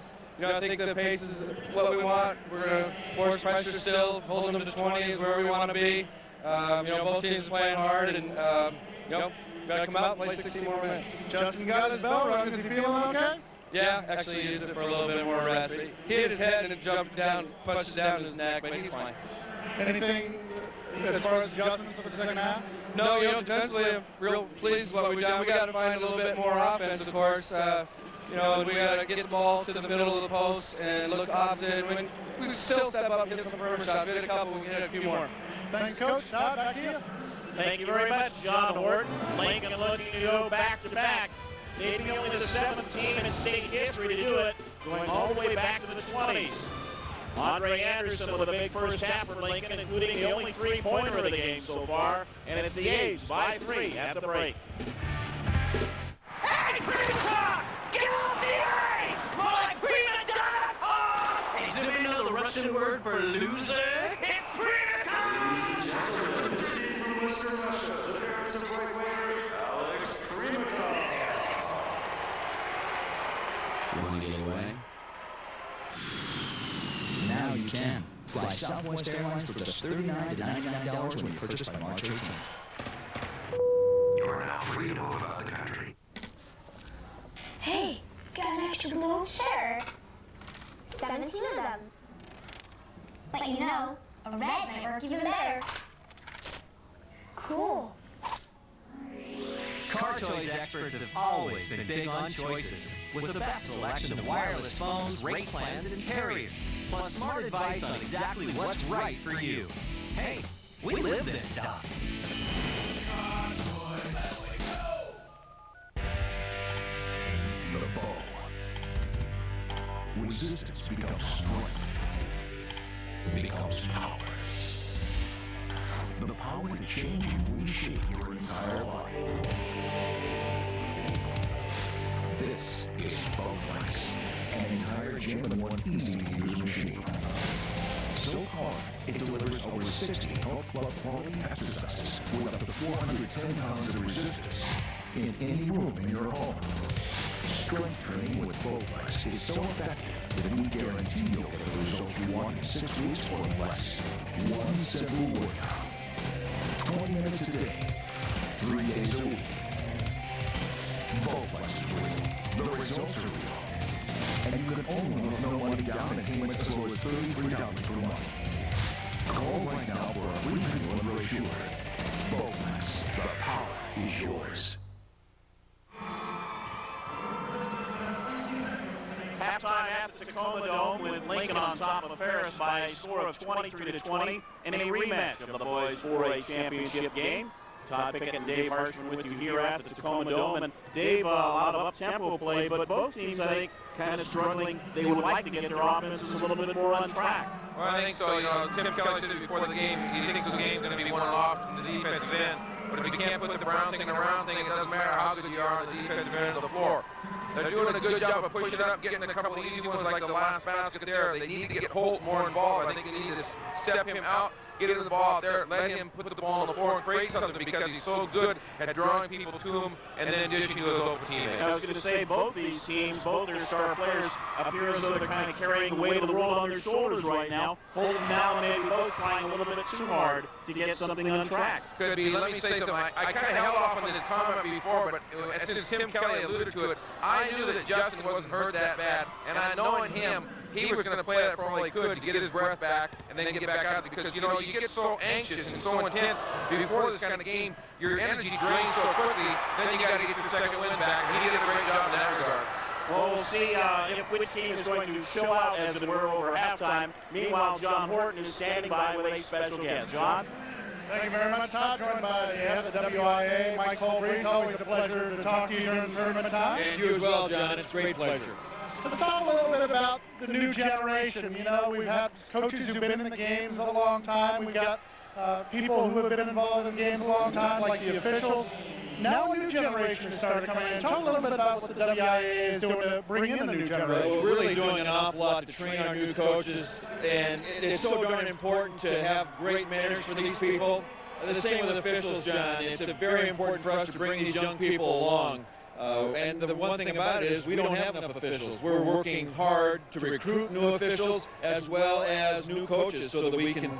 think the pace is what we want. We're going to force pressure still, hold them to the 20s where we want to be. Both teams are playing hard, and we got to come out and play 60 more minutes. Justin got his bell rung. Is he feeling okay? Yeah, actually used it for a little bit more rest. He hit his head and it jumped down, punched it down in his neck, but he's fine. Anything as far as adjustments for the second half? No, defensively, I'm real pleased with what we've done. We got to find a little bit more offense, of course. We got to get the ball to the middle of the post and look opposite. We can still step up and get some perimeter shots. We hit a couple, we can hit a few more. Thanks, Coach. Todd, back to you. Thank you very much, John Horton. Lincoln looking to go back-to-back. Maybe only the 7th team in state history to do it, going all the way back to the 20s. Andre Anderson with a big first half for Lincoln, including the only 3-pointer of the game so far, and it's the A's by 3 at the break. Hey, Prima! Get off the ice! More like Prima Donna! Oh! Is there another Russian word for loser? It's Prima! Ladies and gentlemen, this is from Western Russia, the parents of right winger, Alex Prima. Want to get away? Now you can. Fly Southwest Airlines for just $39 to $99 when you purchase by March 18th. You're now free to move about the country. Hey, got an extra blue? Sure. 17 of them. But a red might work even better. Cool. Car Toys experts have always been big on choices, with the best selection of wireless phones, rate plans, and carriers, plus smart advice on exactly what's right for you. Hey, we live this stuff. The bow. Resistance becomes strength. Becomes power. The power to change and reshape your entire body. This is Bowflex, an entire gym-in-one easy-to-use machine. So hard, it delivers over 60 health club quality exercises with up to 410 pounds of resistance in any room in your home. Strength training with Bowflex is so effective that we guarantee you'll get the results you want in 6 weeks or less. One simple workout. 20 minutes a day, 3 days a week. Bowflex is real. The results are real. And you can only put no money down in payments as low as $33 per month. Call right now for a free manual and brochure. Bowflex, the power is yours. Halftime at the Tacoma Dome with Lincoln on top of Ferris by a score of 23-20 in a rematch of the boys' 4A championship game. Todd Pickett and Dave Harshman with you here at the Tacoma Dome. And Dave, a lot of up-tempo play, but both teams, I think, kind of struggling. They would like to get their offenses a little bit more on track. Well, I think so. You know, Tim Kelly said before the game, he thinks the game's going to be won off from the defensive end. But if you can't put the Brown thing in the round thing, it doesn't matter how good you are on the defensive end of the floor. They're doing a good job of pushing it up, getting a couple of easy ones like the last basket there. They need to get Holt more involved. I think they need to step him out, get him the ball out there, let him put the ball on the floor and create something because he's so good at drawing people to him and then dishing to his open teammates. I was going to say, both these teams, both their star players appear as though they're kind of carrying the weight of the world on their shoulders right now. Holt and Allen maybe both trying a little bit too hard to get something on track. Could be. Let me say something. I kind of held off on this comment before, but since Tim Kelly alluded to it, I knew that Justin wasn't hurt that bad, and I know in him, he was going to play that for all he could to get his breath back and then get back out because, you know, you get so anxious and so intense before this kind of game, your energy drains so quickly, then you got to get your second wind back, and he did a great job in that regard. Well, we'll see which team is going to show out, as it were, over halftime. Meanwhile, John Horton is standing by with a special guest. John? Thank you very much, Todd. Joined by the head of the WIA, Mike Colbree. Always a pleasure to talk to you during the tournament time. And you as well, John. It's a great pleasure. Let's talk a little bit about the new generation. You know, we've had coaches who've been in the games a long time. We've got people who have been involved in the games a long time, like the officials. Now a new generation has started coming in. Talk a little bit about what the WIA is doing to bring in a new generation. Well, we're really doing an awful lot to train our new coaches, and it's so darn important to have great manners for these people. The same with officials, John. It's very important for us to bring these young people along. And the one thing about it is we don't have enough officials. We're working hard to recruit new officials as well as new coaches so that we can,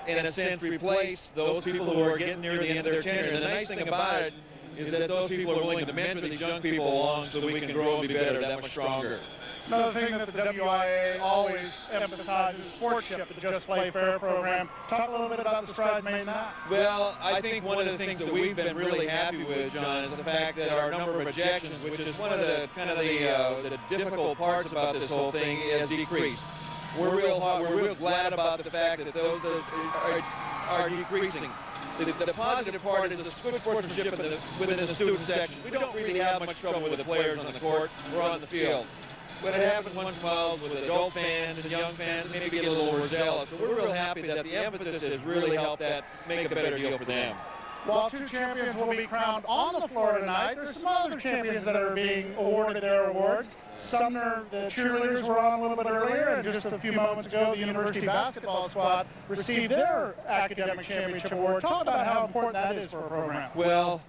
in a sense, replace those people who are getting near the end of their tenure. And the nice thing about it is that those people are willing to mentor these young people along so that we can grow and be better, that much stronger. Another thing that the WIA always emphasizes is sportsmanship, the Just Play Fair program. Talk a little bit about the strides made in that. Well, I think one of the things that we've been really happy with, John, is the fact that our number of ejections, which is one of the the difficult parts about this whole thing, has decreased. We're real glad about the fact that those are decreasing. The positive part is the good sportsmanship within the student section. We don't really have much trouble with the players on the court or on the field. But it happens once in a while with adult fans and young fans, maybe get a little overzealous. So we're real happy that the emphasis has really helped that make a better deal for them. While two champions will be crowned on the floor tonight, there's some other champions that are being awarded their awards. Sumner, the cheerleaders were on a little bit earlier, and just a few moments ago, the university basketball squad received their academic championship award. Talk about how important that is for a program. Well,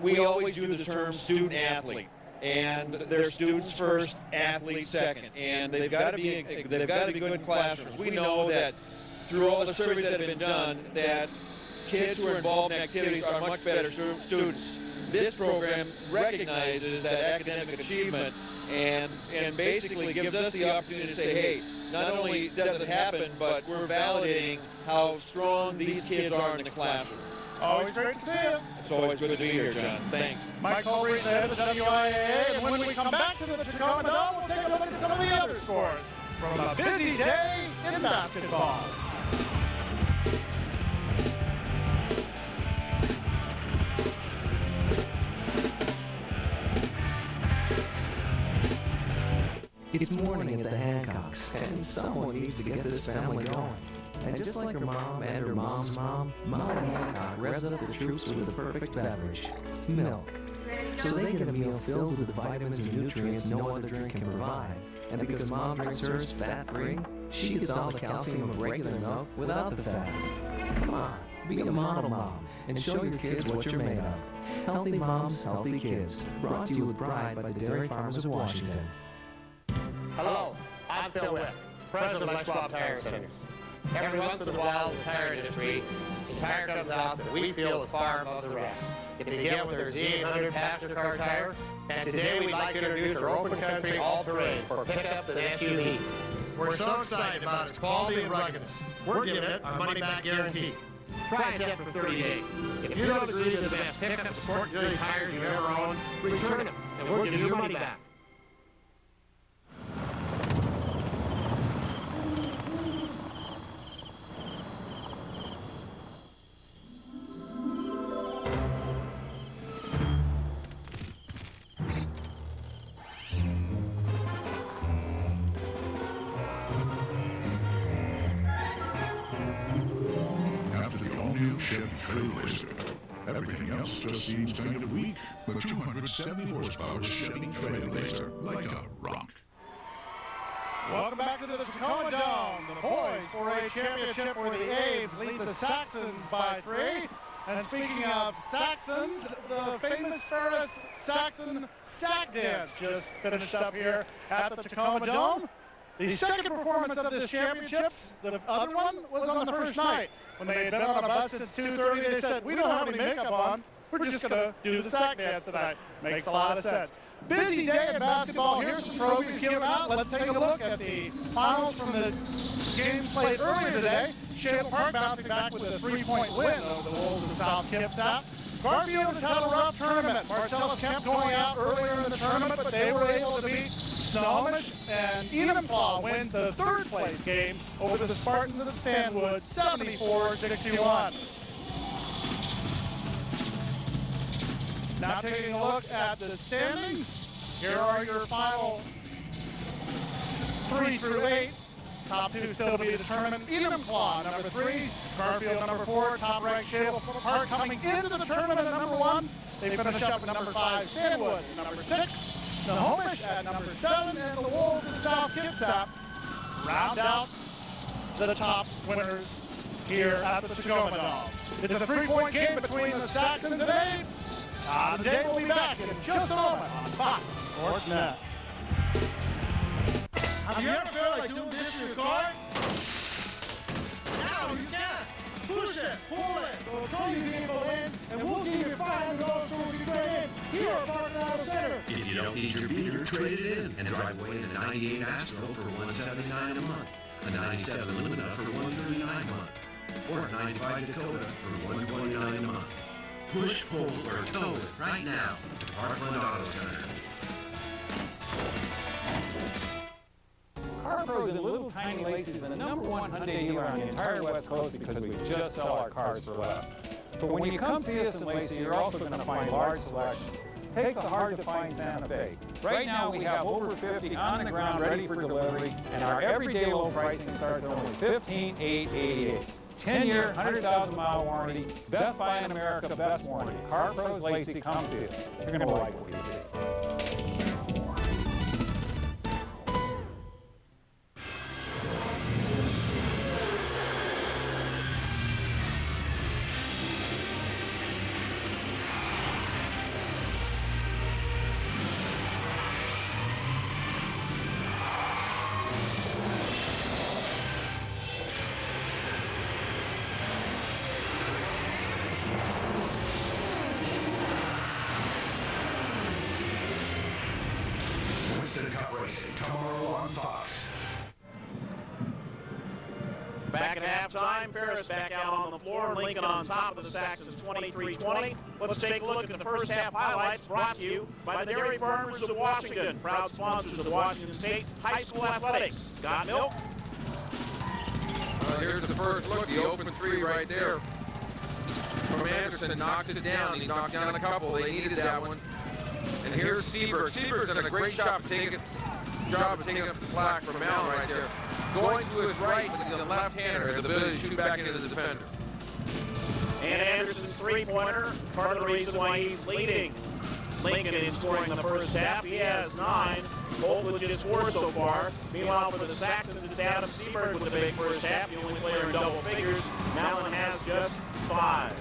we always do the term student athlete. And they're students first, athletes second, and they've got to be good classrooms. We know that through all the surveys that have been done, that kids who are involved in activities are much better students. This program recognizes that academic achievement and basically gives us the opportunity to say, hey, not only does it happen, but we're validating how strong these kids are in the classroom. Always great to see you. It's always good to be here, John. Thanks. Mike Colbree, the head of the WIAA, and when we come back to the Tacoma Dome, we'll take a look at some of the other scores from a busy day in basketball. It's morning at the Hancocks, and someone needs to get this family going. And just like her mom and her mom's mom, Molly Hancock revs up the troops with the perfect beverage, milk. So they get a meal filled with the vitamins and nutrients no other drink can provide. And because Mom drinks hers fat-free, she gets all the calcium of regular milk without the fat. Come on, be a model mom and show your kids what you're made of. Healthy moms, healthy kids. Brought to you with pride by the Dairy Farmers of Washington. Hello, I'm Phil Whipp, president of Schwab Tire Centers. Every once in a while in the tire industry, the tire comes out that we feel is far above the rest. It began with our Z800 passenger car tire, and today we'd like to introduce our open country all-terrain for pickups and SUVs. We're so excited about its quality and ruggedness. We're giving it our money-back guarantee. Try it out for 30 days. If you don't agree to the best pickup sport utility tires you've ever owned, return them, and we'll give you your money back. new Chevy Trailblazer. Everything else just seems kind of weak. The 270 horsepower Chevy Trailblazer, like a rock. Welcome back to the Tacoma Dome. The boys 4A championship where the A's lead the Saxons by 3. And speaking of Saxons, the famous Ferris Saxon sack dance just finished up here at the Tacoma Dome. The second performance of this championships, the other one was on the first night. When they had been on a bus since 2:30, they said, we don't have any makeup on. We're just going to do the sack dance tonight. Makes a lot of sense. Busy day in basketball. Here's some trophies given out. Let's take a look at the finals from the games played earlier today. Shable Park bouncing back with a 3-point win over the Wolves of South Kipstaff. Garfield has had a rough tournament. Marcellus Kemp going out earlier in the tournament, but they were able to beat Snohomish, and Enumclaw wins the third place game over the Spartans of Stanwood, 74-61. Now taking a look at the standings, here are your final 3 through 8. Top 2 still to be determined. Enumclaw, number 3. Garfield, number 4. Top-ranked Shable Park coming into the tournament at number 1. They finish up at number 5. Stanwood, number 6. Snohomish at number 7. And the Wolves of South Kitsap round out the top winners here at the Tacoma Dome. It's a 3-point game between the Saxons and A's. Todd and Dave will be back in just a moment on Fox Sports Net. Have you ever felt like doing this to your car? Now you can. Push it, pull it, or tow your vehicle in, and we'll give you $500 towards your trade-in here at Park Auto Center. If you don't need your beater, trade it in and drive away in a 98 Astro for $179 a month, a 97 Lumina for $139 a month, or a 95 Dakota for $129 a month. Push, pull, or tow it right now to Parkland Auto Center. Car Pros in Little Tiny Laces is the #1 Hyundai dealer on the entire West Coast because we just sell our cars for less. But when you come see us in Lacey, you're also going to find large selections. Take the hard-to-find Santa Fe. Right now, we have over 50 on the ground ready for delivery, and our everyday low pricing starts at only $15,888. 10-year, 100,000-mile warranty, best buy in America, best warranty. Car Pros Lacey, come see us. You're going to like what you see. Cup racing tomorrow on Fox. Back at halftime, Ferris back out on the floor, Lincoln on top of the Saxons 23-20. Let's take a look at the first half highlights brought to you by the Dairy Farmers of Washington, proud sponsors of the Washington State High School Athletics. Got milk? Here's the first look, the open 3 right there. From Anderson, knocks it down. He knocked down a couple. They needed that one. And here's Seaberg. Seaberg's done a great job of taking up the slack from Mal right there. Going to his right, but he's a left-hander, has the ability to shoot back into the defender. And Anderson's three-pointer, part of the reason why he's leading Lincoln in scoring the first half. He has 9, both with just 4 so far. Meanwhile, for the Saxons, it's Adam Seaberg with the big first half, the only player in double figures. Mallon has just 5.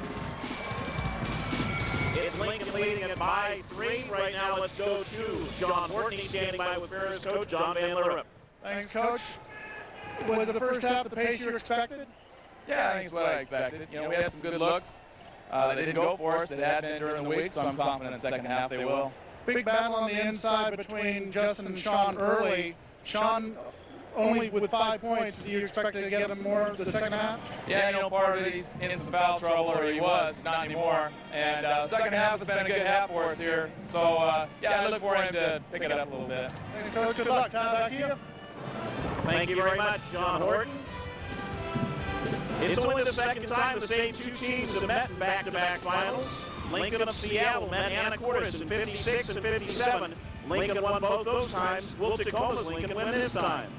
It's Lincoln leading it by 3. Right now, let's go to John Horton. He's standing by with Ferris coach John Van Lierop. Thanks, Coach. Was the first half the pace you expected? Yeah, I think it's what I expected. You know, we had some good looks. They didn't go for us. It had been during the week, so I'm confident in the second half they will. Big battle on the inside between Justin and Sean early. Sean only with 5 points. Do you expect to get him more the second half? Yeah, you know, part of it he's in some foul trouble, or he was, not anymore. And second half has been a good half for us here. So, yeah, I look for him to pick it up a little bit. Thanks, Coach. Good luck. Time back to you. Thank you very much, John Horton. It's only the second time the same 2 teams have met in back-to-back finals. Lincoln of Seattle met Anacortes in 56 and 57. Lincoln won both those times. Will Tacoma's Lincoln win this time?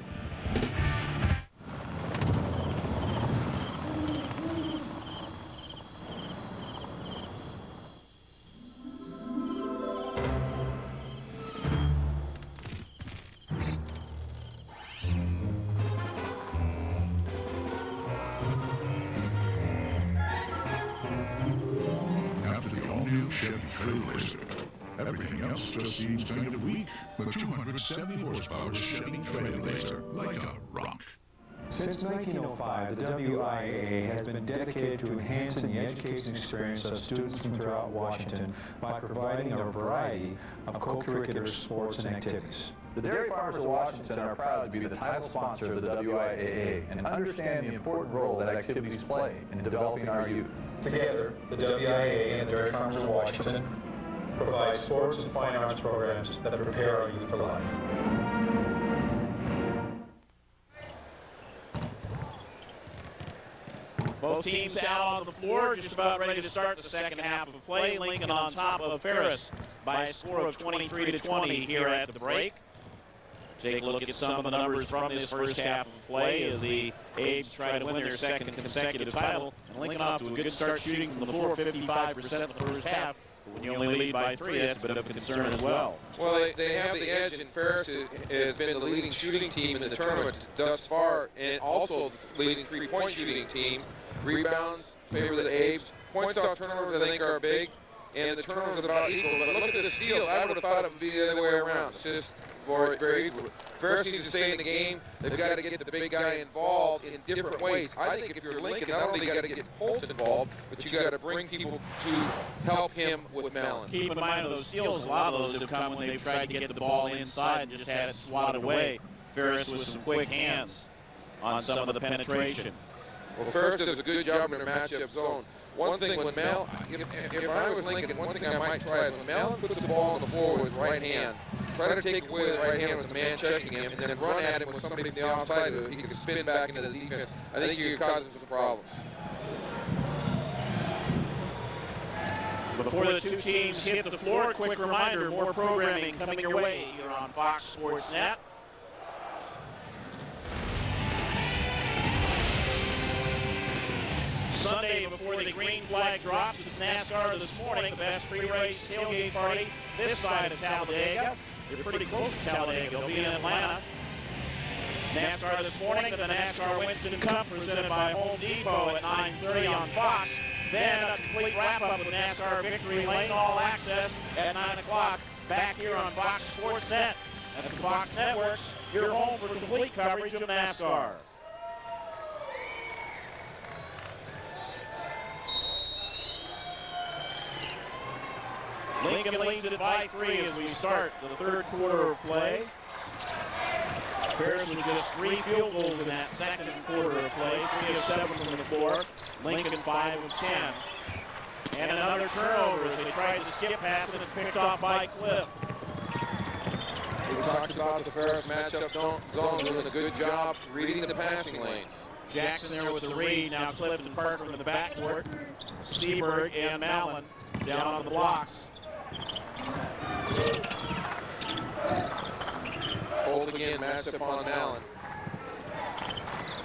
new Chevy Trailblazer. Everything else just seems kind of weak. The 270 horsepower Chevy Trailblazer, like a rock. Since 1905, the WIAA has been dedicated to enhancing the education experience of students from throughout Washington by providing a variety of co-curricular sports and activities. The Dairy Farmers of Washington are proud to be the title sponsor of the WIAA and understand the important role that activities play in developing our youth. Together, the WIAA and the Dairy Farmers of Washington provide sports and fine arts programs that prepare our youth for life. Both teams out on the floor, just about ready to start the second half of play. Lincoln on top of Ferris by a score of 23-20 here at the break. Take a look at some of the numbers from this first half of play as the A's try to win their second consecutive title. And Lincoln off to a good start shooting from the floor, 55% in the first half. When you only lead by 3, that's a bit of a concern as well. Well, they have the edge, and Ferris has been the leading shooting team in the tournament thus far, and also the leading three-point shooting team. Rebounds favor the A's. Points off turnovers, I think, are big, and the turnovers are about equal. But look at the steals. I would have thought it would be the other way around. It's just very equal. Ferris needs to stay in the game. They've got to get the big guy involved in different ways. I think if you're Lincoln, not only got to get Holt involved, but you got to bring people to help him with Mallon. Keep in mind those steals, a lot of those have come when they've tried to get the ball inside and just had it swatted away. Ferris with some quick hands on some of the penetration. Well, Ferris does a good job in their matchup zone. One thing when Mallon, if I was Lincoln, one thing I might try is when Mallon puts the ball on the floor with his right hand, try to take away the right hand with the man checking him, and then run at him with somebody from the offside so he can spin back into the defense. I think you're causing some problems. Before the two teams hit the floor, a quick reminder, more programming coming your way here on Fox Sports Net. Sunday before the green flag drops, it's NASCAR this morning, the best pre-race tailgate party this side of Talladega. They're pretty close to Talladega. They'll be in Atlanta. NASCAR this morning, the NASCAR Winston Cup presented by Home Depot at 9:30 on Fox. Then a complete wrap-up with NASCAR Victory Lane All Access at 9 o'clock back here on Fox Sports Net. That's the Fox Networks, your home for complete coverage of NASCAR. Lincoln leads it by 3 as we start the third quarter of play. Ferris with just 3 field goals in that second quarter of play, 3 of 7 from the floor. Lincoln 5 of 10. And another turnover as they tried to skip past it and picked off by Cliff. We talked about the Ferris matchup zone doing a good job reading the passing lanes. Jackson there with the read. Now Clifton Parker in the backcourt. Seaberg and Mallon down on the blocks. Holt again matched up on Mallon.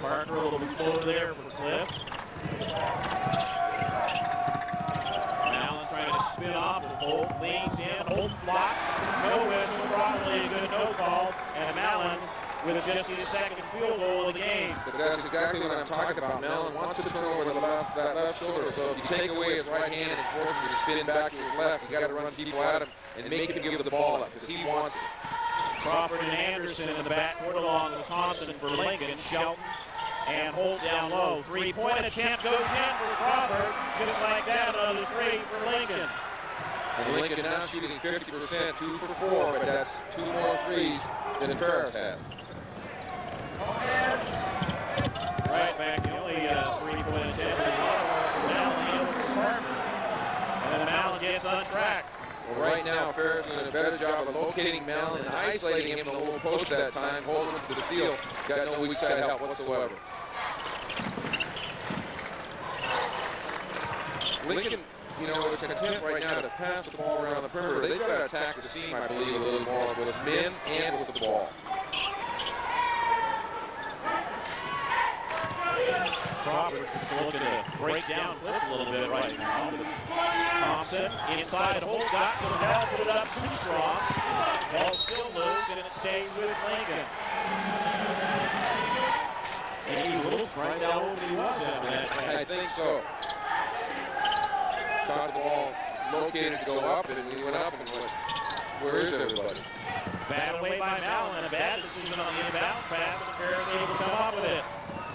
Parker a little bit floater there for Cliff. Mallon trying to spin off with Holt. Leans in. Holt blocks. No whistle. Probably a good no call. And Mallon with just his second field goal of the game. But that's exactly what I'm talking about. Mallon wants to turn over that left shoulder. So if you take away his right hand and force him to spin back to his left, you got to run people at him and make him give the ball up because he wants it. Crawford and Anderson in the backcourt along with Thompson for Lincoln. Shelton and Holt down low. 3-point attempt goes in for Crawford. Just like that, another 3 for Lincoln. And Lincoln now shooting 50%, 2 for 4, but that's 2 more threes than Ferris had. Right back, the only 3-point attempt is Mallon for Parker. And then Mallon gets on track. Well, right now, Ferris is doing a better job of locating Mallon and isolating him in the low post that time, holding him to the steal. Got no weak side help whatsoever. Lincoln, you know, is content right now to pass the ball around the perimeter. They've got to attack the seam, I believe, a little more with men and with the ball. Crawford looking to break down Cliff a little bit right now. Thompson inside, Holt got to the ball, put it up too strong. Ball still loose, and it stays with Lincoln. And he's a little surprised how old he was after that. I think so. Caught the ball allocated to go up, and he went up and went, where is everybody? Batted away by Mallon, and a bad decision on the inbound pass, and Ferris able to come up with it.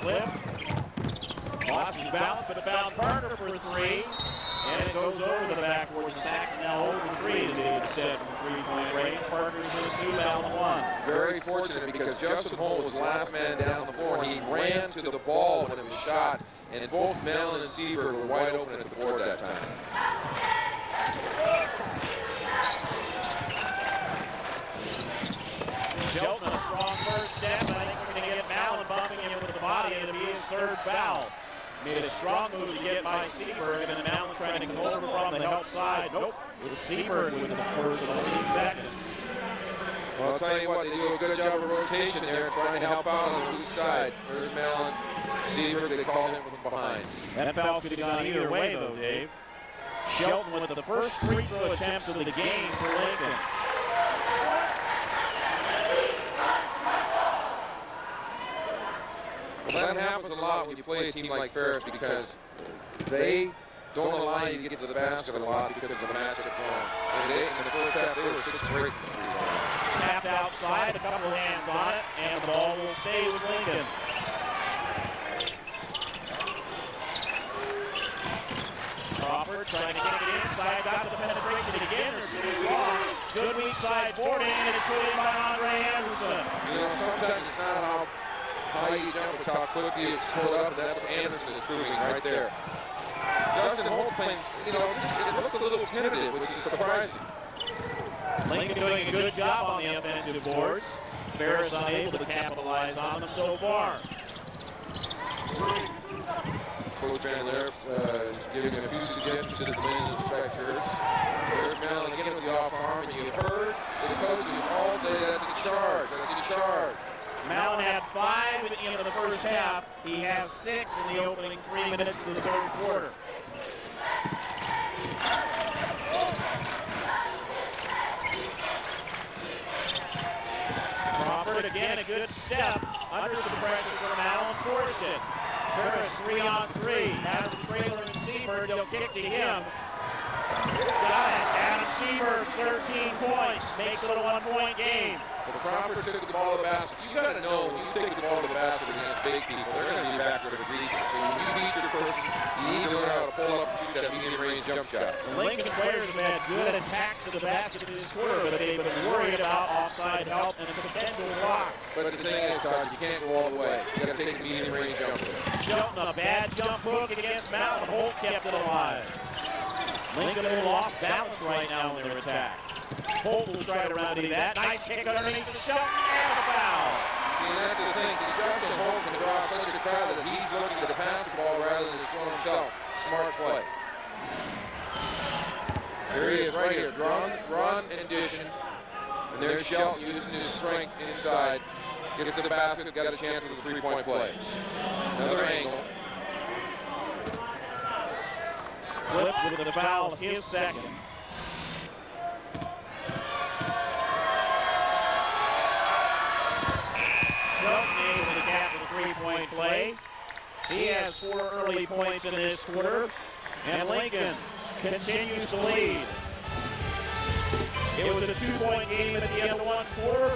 Cliff lost his balance, but found Parker for three, and it goes over the backboard. The Sacs now over three to be able to set from three-point range. Parker's in his two, Mallon one. Very fortunate because Justin Holt was the last man down the floor, and he ran to the ball when it was shot, and both Mallon and Seaberg were wide open at the board that time. Shelton, a strong first step. I think we're going to get Mallon bumping him with the body, and it'll be his third foul. Made a strong move to get by Seaberg, and then Mallon trying to come over from the help side. Nope, it was Seaberg who was in the first of the seconds. Well, I'll tell you what, they do a good job of rotation there, trying to help out on the weak side. There's Mallon, Seaberg, they called him from behind. That foul could have gone either way, though, Dave. Shelton with the first free throw attempts of the game for Lincoln. Well, that happens a lot when you play a team like Ferris because they don't allow you to get to the basket a lot because of the matchup zone. And in the first half, they were 6 for 8 from the free zone. Tapped outside, a couple of hands on it, and the ball will stay with Lincoln. Crawford trying to get it inside, got the penetration again. It's long. Good weak side boarding, and it's put in by Andre Anderson. You know, sometimes it's not how high you jump, it's how quickly it's pulled up, and that's what Anderson is proving right there. Justin Holt playing, you know, it looks a little tentative, which is surprising. Lincoln doing a good job on the offensive boards. Ferris unable to capitalize on them so far. Coach Van there giving a few suggestions to the men's inspectors. There's Mallon again with the off arm, and you heard the coaches all say that's a charge, that's a charge. Mallon had 5 in the first half. He has 6 in the opening 3 minutes of the third quarter. Crawford again, a good step. Under the pressure from Mallon, forced it. Ferris 3-on-3. Has the trailer in Seaberg. They'll kick to him. Got it. Adam Seaberg, 13 points. Makes it a 1-point game. Well, Crawford took the ball to the basket. You got to know when you take the ball to the basket against big people, they're going to be backward aggressive. So when you beat your person, you need to learn how to pull up and shoot that medium-range jump shot. The Lincoln players have had good attacks to the basket in this quarter, but they've been worried about offside help and a potential block. But the thing is, Todd, you can't go all the way. You got to take the medium-range jump. Shelton, a bad jump hook against Mallon. Holt kept it alive. Lincoln a little off balance right now in their attack. Holt will try to remedy that. Nice kick underneath the Shelton and a foul. See, that's the thing. Justin Holt can draw such a crowd that he's looking to pass the ball rather than just throw himself. Smart play. Here he is right here. Drawn and dishing. And there's Shelton using his strength inside. Gets to the basket, got a chance for the three-point play. Another angle. Cliff with the foul, his second. Shelton able to cap with a three-point play. He has 4 early points in this quarter, and Lincoln continues to lead. It was a 2-point game at the end of one quarter.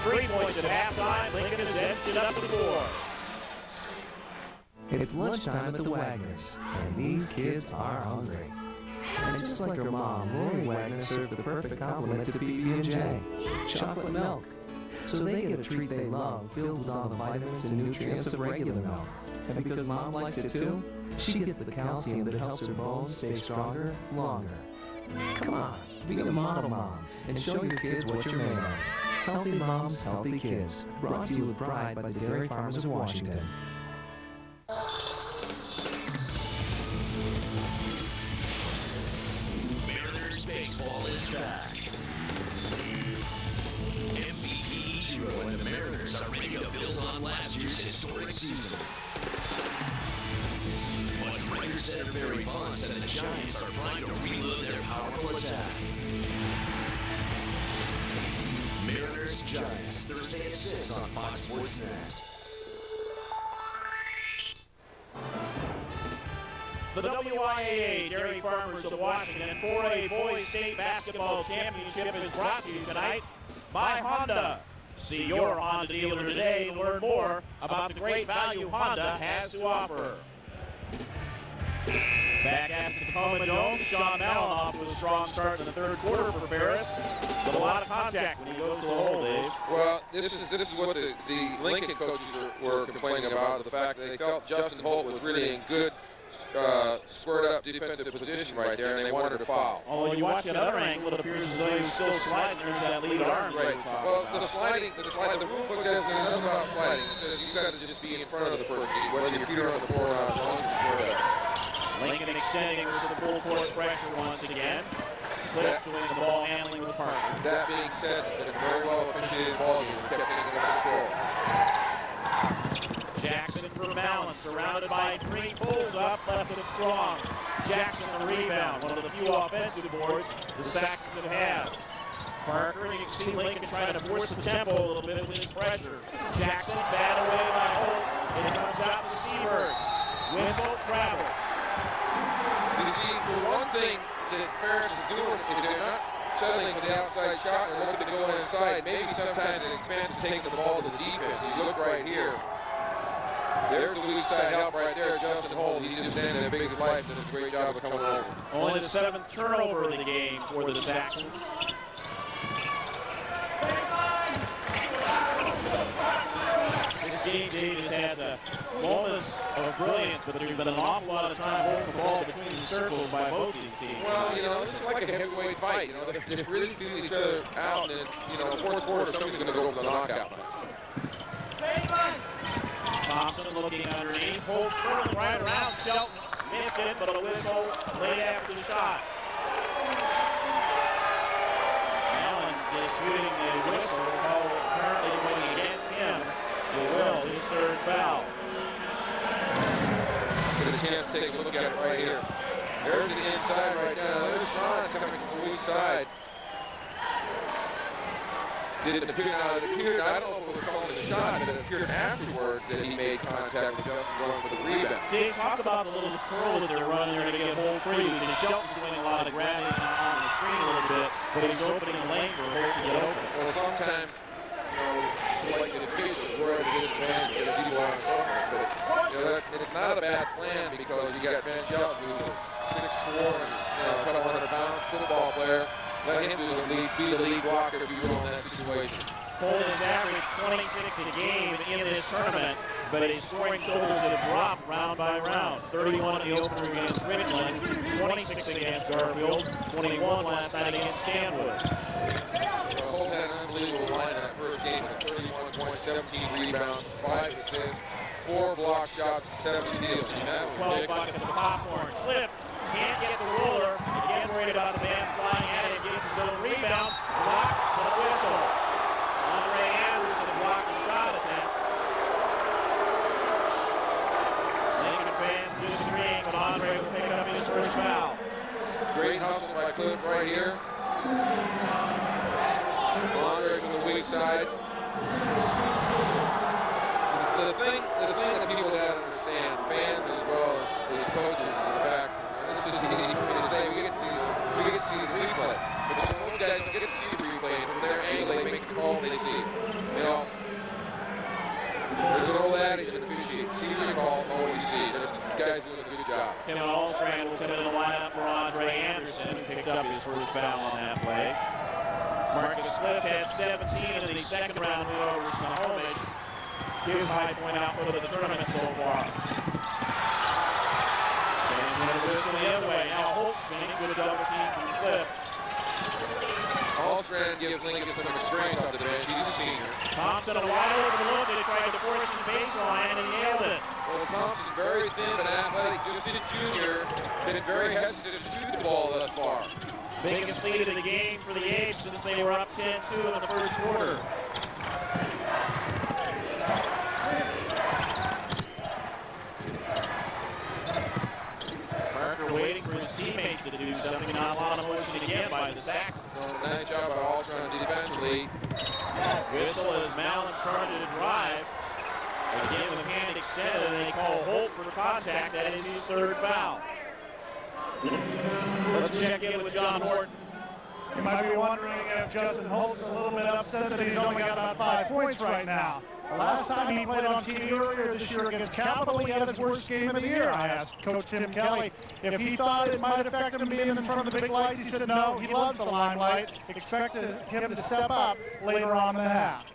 3 points at halftime. Lincoln has edged it up to 4. It's lunchtime at the Wagners, and these kids are hungry. And just like her mom, Lori Wagner served the perfect complement to PB&J, chocolate milk. So they get a treat they love, filled with all the vitamins and nutrients of regular milk. And because mom likes it too, she gets the calcium that helps her bones stay stronger, longer. Come on, be a model mom, and show your kids what you're made of. Healthy moms, healthy kids. Brought to you with pride by the Dairy Farmers of Washington. Mariners baseball is back. MVP Ichiro and the Mariners are ready to build on last year's historic season. But writer center Barry Bonds and the Giants are trying to reload their powerful attack. Mariners Giants, Thursday at 6 on Fox Sports Net. The WIAA Dairy Farmers of Washington 4A Boys State Basketball Championship is brought to you tonight by Honda. See your Honda dealer today to learn more about the great value Honda has to offer. Back at the Tacoma Dome, Sean Mallon off with a strong start in the third quarter for Ferris. But a lot of contact when he goes to the hole, Dave. Well, this is what the Lincoln coaches were complaining about, the fact that they felt Justin Holt was really in good squared up defensive position right there, and they wanted to foul. Oh, when you watch that other angle, it appears as though he's still sliding. There's that lead arm. Right. Well, the rule book does another about sliding. It says you've got to just be in front of the person, whether your feet are on the floor or not, as long as you're squared up. Lincoln extending with some full court pressure once again. Cliff doing the ball handling with Parker. That being said, it's been a very well officiated ball game. We kept things under control. Jackson for Mallon, surrounded by three, pulls up, left it strong. Jackson the rebound, one of the few offensive boards the Saxons have had. Parker, you can see Lincoln trying to force the tempo a little bit with his pressure. Jackson, bad away by Holt. It comes out to Seabird. Whistle, travel. You see, the one thing that Ferris is doing is they're not settling for the outside shot and looking to go inside. Maybe sometimes an expanse is taking the ball to the defense. You look right here. There's the weak side help right there, Justin Holt. He's just standing there big as life, does a great job of coming over. Only the 7th turnover of the game for the Saxons. This game, Dave, has had moments of brilliance, but there's been an awful lot of time holding the ball between the circles by both these teams. Well, you know, this is like a heavyweight fight. You know, they really feel each other out, and you know, fourth quarter, somebody's going to go for the knockout. Thompson looking underneath, Holt turning right around, Shelton missed it, but a whistle late after the shot. Allen disputing the whistle, apparently going against him. He will, his third foul. Get a chance to take a look at it right here. There's the inside right now. There's Sean coming from the weak side. It appeared, I don't know if it was called a shot, but it appeared afterwards that he made contact with Justin going for the rebound. Dave, talk about the little curl that they're running there to get Holt free. And Shelton's doing a lot of grabbing on the screen a little bit, but he's opening the lane for Holt to get open. Well, sometimes, you know, like the officials, we're at a disadvantage because people aren't focused. But, you know, it's not a bad plan because you got Ben Shelton, who's a 6'4", and, you know, a couple 100-pound football player. Let him be the lead blocker if you will in that situation. Holt has averaged 26 a game in this tournament, but his scoring totals have dropped round by round. 31 in the opener against Richland, 26 against Garfield, 21 last night against Stanwood. Well, Holt had an unbelievable line in that first game with 31 points, 17 rebounds, 5 assists, 4 block shots, 7 steals. 12 buckets of popcorn. Cliff can't get the roller. Again, worried about the man flying at him. Gets his own rebound. Blocked with a whistle. Andre Anderson blocked the shot attempt. Lincoln fans disagreeing, but Andre will pick up his first foul. Great hustle by Cliff right here. Andre from the weak side. The thing that people got to understand, fans as well as coaches, is the fact. This is easy for me to say. We get to see the replay, but most guys don't get to see the replay. From their angle, they make the call they see. You know, there's an old adage in officiating: see the call, all you see. But this guy's doing a good job. Kevin Allstrand will come in the lineup for Andre Anderson, who picked up his first foul on that play. Marcus Clift had 17 in the second round win over Snohomish. His high point output of the tournament so far. Whistle the other way. Now Holt's spinning. Good double team from Cliff. Allstrand gives Lincoln some experience off the bench. He's a senior. Thompson, a wide open look. They tried to force the baseline and he nailed it. Well, Thompson's very thin but athletic. Just a junior. Been very hesitant to shoot the ball thus far. Biggest lead of the game for the Apes since they were up 10-2 in the first quarter. Waiting for his teammates to do something. Not a lot of motion again by the Saxons. Nice job by Allstrand defensively. Whistle as Mallon started to drive. Again with hand extended, and they call Holt for contact. That is his third foul. Let's check in with John Horton. You might be wondering if Justin Holt's a little bit upset that he's only got about 5 points right now. The last time he played on TV earlier this year against Capital, he had his worst game of the year. I asked Coach Tim Kelly if he thought it might affect him being in front of the big lights. He said no, he loves the limelight. Expect him to step up later on in the half.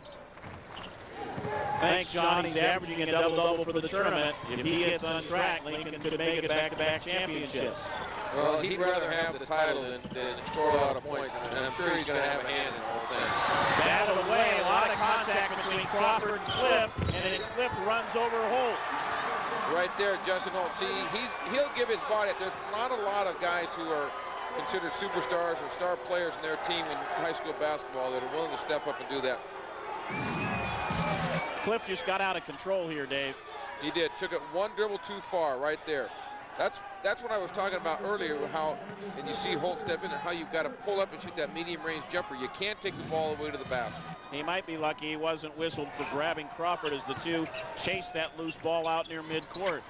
Thanks, John. He's averaging a double-double for the tournament. If he gets on track, Lincoln could make it back-to-back championships. Well, he'd rather have the title than score a lot of points, and I'm sure he's going to have a hand in the whole thing. Battle away, a lot of contact between Crawford and Cliff, and then Cliff runs over Holt. Right there, Justin Holt. See, he'll give his body. There's not a lot of guys who are considered superstars or star players in their team in high school basketball that are willing to step up and do that. Cliff just got out of control here, Dave. He did. Took it one dribble too far right there. That's what I was talking about earlier, how, and you see Holt step in there, how you've got to pull up and shoot that medium-range jumper. You can't take the ball all the way to the basket. He might be lucky he wasn't whistled for grabbing Crawford as the two chased that loose ball out near midcourt.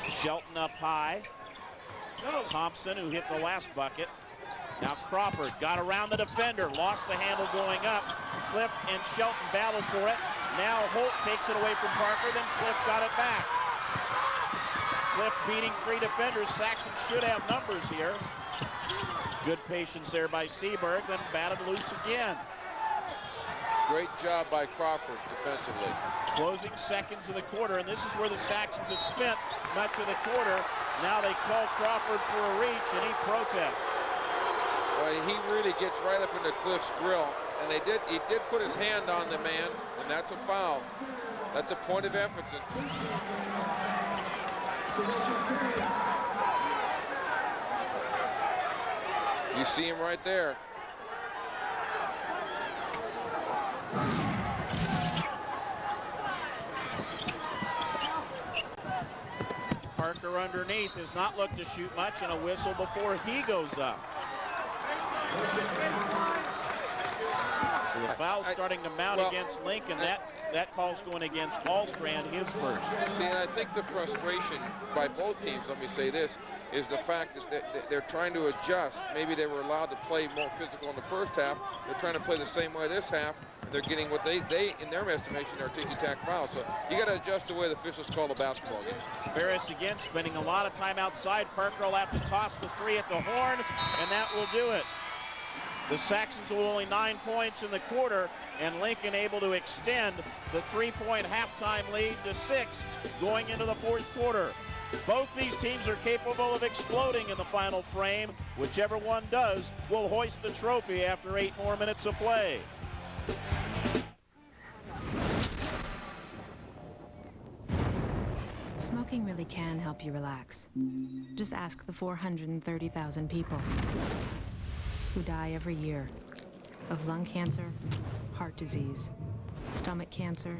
Shelton up high. Thompson, who hit the last bucket. Now Crawford got around the defender, lost the handle going up. Cliff and Shelton battle for it. Now Holt takes it away from Parker, then Cliff got it back. Cliff beating 3 defenders. Saxon should have numbers here. Good patience there by Seaberg, then batted loose again. Great job by Crawford defensively. Closing seconds of the quarter, and this is where the Saxons have spent much of the quarter. Now they call Crawford for a reach, and he protests. Well, he really gets right up into Cliff's grill, and he did put his hand on the man, and that's a foul. That's a point of emphasis. You see him right there. Parker underneath has not looked to shoot much, and a whistle before he goes up. So the foul's starting to mount against Lincoln. That call's going against Allstrand, his first. See, and I think the frustration by both teams, let me say this, is the fact that they're trying to adjust. Maybe they were allowed to play more physical in the first half. They're trying to play the same way this half. They're getting what they in their estimation, are ticky-tack fouls. So you got to adjust the way the officials call the basketball game. Ferris again spending a lot of time outside. Parker will have to toss the 3 at the horn, and that will do it. The Saxons with only 9 points in the quarter, and Lincoln able to extend the 3-point halftime lead to 6 going into the fourth quarter. Both these teams are capable of exploding in the final frame. Whichever one does will hoist the trophy after 8 more minutes of play. Smoking really can help you relax. Just ask the 430,000 people who die every year of lung cancer, heart disease, stomach cancer,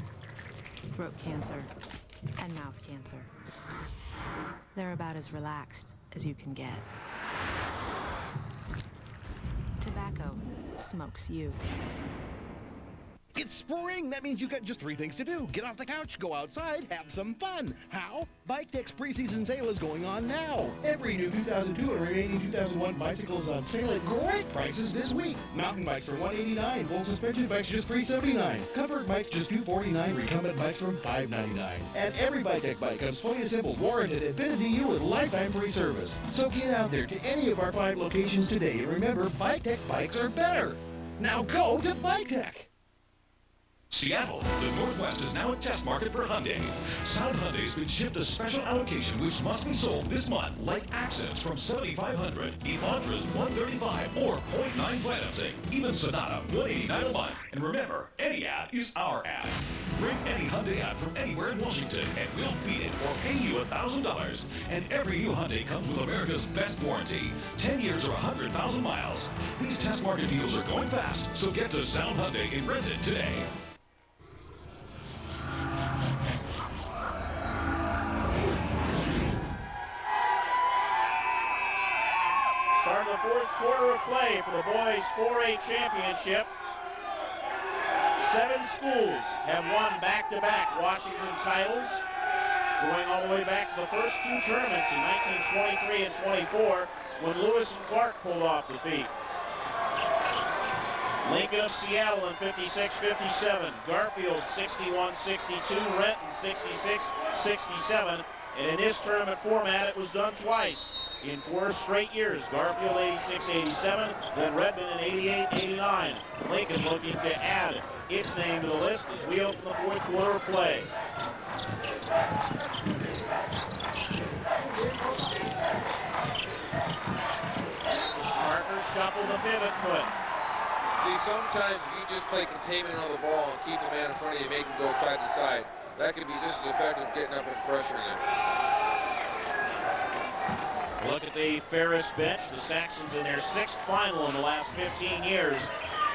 throat cancer, and mouth cancer. They're about as relaxed as you can get. Tobacco smokes you. It's spring. That means you've got just 3 things to do. Get off the couch, go outside, have some fun. How? Bike Tech's preseason sale is going on now. Every new 2002 and remaining 2001 bicycle is on sale at great prices this week. Mountain bikes for $189, full suspension bikes just $379, comfort bikes just $249, recumbent bikes from $599. And every Bike Tech bike comes fully assembled, warranted, and fitted to you with lifetime free service. So get out there to any of our 5 locations today, and remember, Bike Tech bikes are better. Now go to Bike Tech. Seattle, the Northwest is now a test market for Hyundai. Sound Hyundai's been shipped a special allocation which must be sold this month, like Accents from $7,500, Elantras $135, or 0.9 financing, even Sonata $189 a month. And remember, any ad is our ad. Bring any Hyundai ad from anywhere in Washington, and we'll beat it or pay you $1,000. And every new Hyundai comes with America's best warranty, 10 years or 100,000 miles. These test market deals are going fast, so get to Sound Hyundai in Renton today. Start the fourth quarter of play for the boys 4A championship. 7 schools have won back-to-back Washington titles. going all the way back to the first two tournaments in 1923 and 24 when Lewis and Clark pulled off defeat. Lincoln of Seattle in 56-57, Garfield 61-62, Renton 66-67, and in this tournament format it was done twice. In 4 straight years, Garfield 86-87, then Redmond in 88-89. Lincoln looking to add its name to the list as we open the fourth quarter of play. Parker shuffled the pivot foot. See, sometimes if you just play containment on the ball and keep the man in front of you, make him go side to side, that could be just as effective getting up and pressuring him. Look at the Ferris bench. The Saxons in their 6th final in the last 15 years.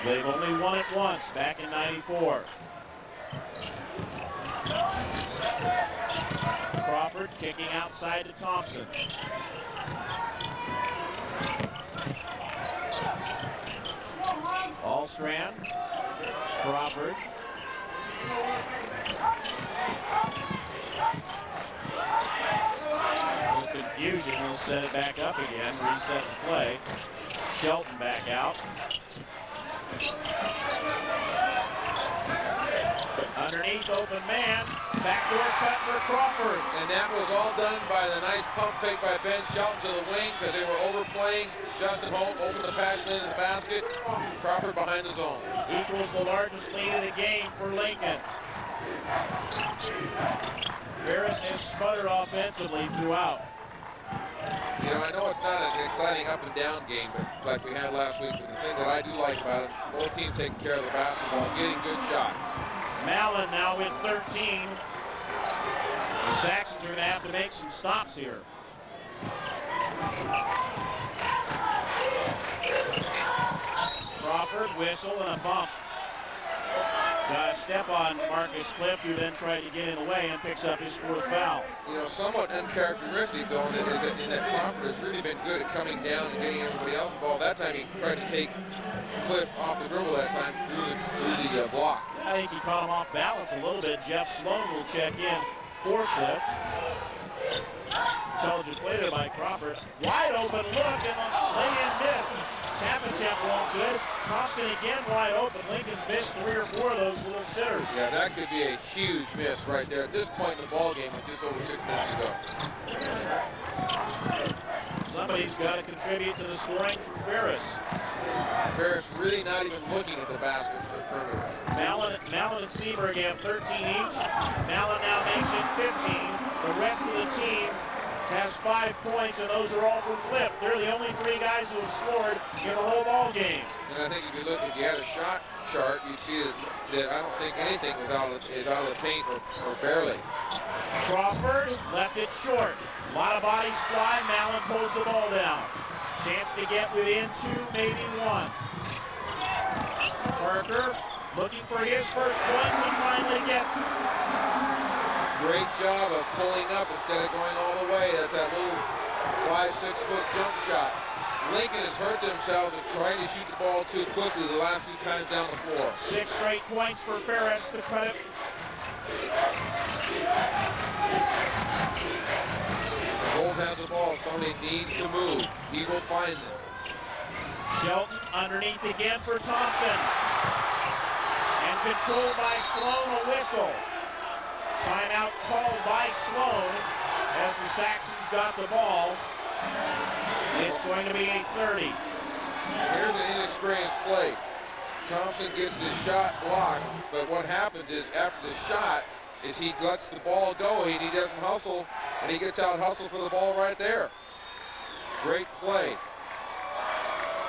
They've only won it once, back in 94. Crawford kicking outside to Thompson. Allstrand, Crawford. Confusion, he'll set it back up again, reset the play. Shelton back out. Underneath, open man, backdoor set for Crawford. And that was all done by the nice pump fake by Ben Shelton to the wing because they were overplaying. Justin Holt opened the pass into the basket. Crawford behind the zone. Equals the largest lead of the game for Lincoln. Ferris has sputtered offensively throughout. You know, I know it's not an exciting up and down game, but like we had last week, but the thing that I do like about it, both teams taking care of the basketball and getting good shots. Mallon now with 13. The Saxons are going to have to make some stops here. Crawford, whistle, and a bump. Got a step on Marcus Clift, who then tried to get in the way and picks up his 4th foul. You know, somewhat uncharacteristic, though, is that Crawford has really been good at coming down and getting everybody else involved. That time he tried to take Clift off the dribble that time through the block. I think he caught him off balance a little bit. Jeff Sloan will check in for Clift. Intelligent play there by Crawford. Wide open look, and the lay-in miss. Tap attempt won't good. Thompson again wide open. Lincoln's missed 3 or 4 of those little sitters. Yeah, that could be a huge miss right there. At this point in the ball game, it's just over 6 minutes ago. Somebody's got to contribute to the scoring for Ferris. Ferris really not even looking at the basket for the perimeter. Mallon and Seaberg have 13 each. Mallon now makes it 15. The rest of the team has 5 points, and those are all from Clift. They're the only 3 guys who have scored in the whole ball game. And I think if you had a shot chart, you'd see that I don't think anything is out of the paint or barely. Crawford left it short. A lot of bodies fly. Mallon pulls the ball down. Chance to get within 2, maybe 1. Parker looking for his first points and finally gets it. Great job of pulling up instead of going all the way. That's that little 5-6 foot jump shot. Lincoln has hurt themselves in trying to shoot the ball too quickly the last 2 times down the floor. 6 straight points for Ferris to cut it. Holt has the ball. Somebody needs to move. He will find them. Shelton underneath again for Thompson. And controlled by Sloan, a whistle. Timeout called by Sloan as the Saxons got the ball. It's going to be a 30. Here's an inexperienced play. Thompson gets his shot blocked, but what happens is after the shot is he lets the ball go and he doesn't hustle, and he gets out hustle for the ball right there. Great play.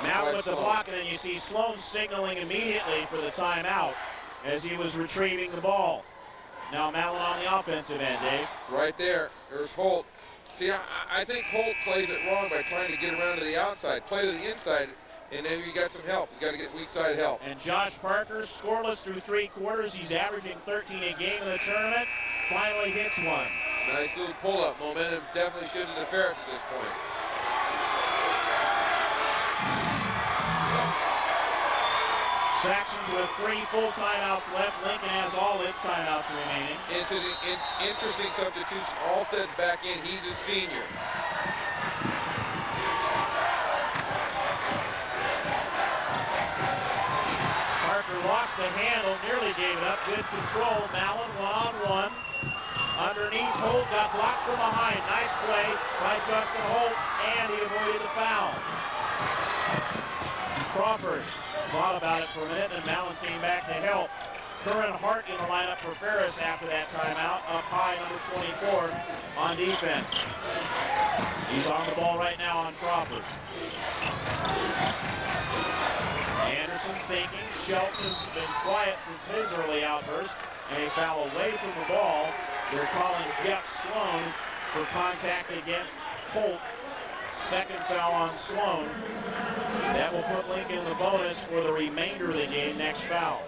Now with the block, and then you see Sloan signaling immediately for the timeout as he was retrieving the ball. Now Mallon on the offensive end, Dave. Right there. There's Holt. See, I think Holt plays it wrong by trying to get around to the outside. Play to the inside, and then you got some help. You got to get weak side help. And Josh Parker, scoreless through 3 quarters. He's averaging 13 a game in the tournament. Finally hits one. Nice little pull-up. Momentum definitely shifted to Ferris at this point. Saxons with 3 full timeouts left. Lincoln has all its timeouts remaining. It's interesting substitution. Alstead's back in. He's a senior. Parker lost the handle, nearly gave it up. Good control. Mallon one-on-one. Underneath, Holt got blocked from behind. Nice play by Justin Holt, and he avoided the foul. Crawford thought about it for a minute, and Mallon came back to help. Curran Hart in the lineup for Ferris after that timeout. Up high, number 24 on defense. He's on the ball right now on Crawford. Anderson thinking. Shelton has been quiet since his early outburst. And a foul away from the ball. They're calling Jeff Sloan for contact against Holt. Second foul on Sloan. That will put Lincoln in the bonus for the remainder of the game. Next foul.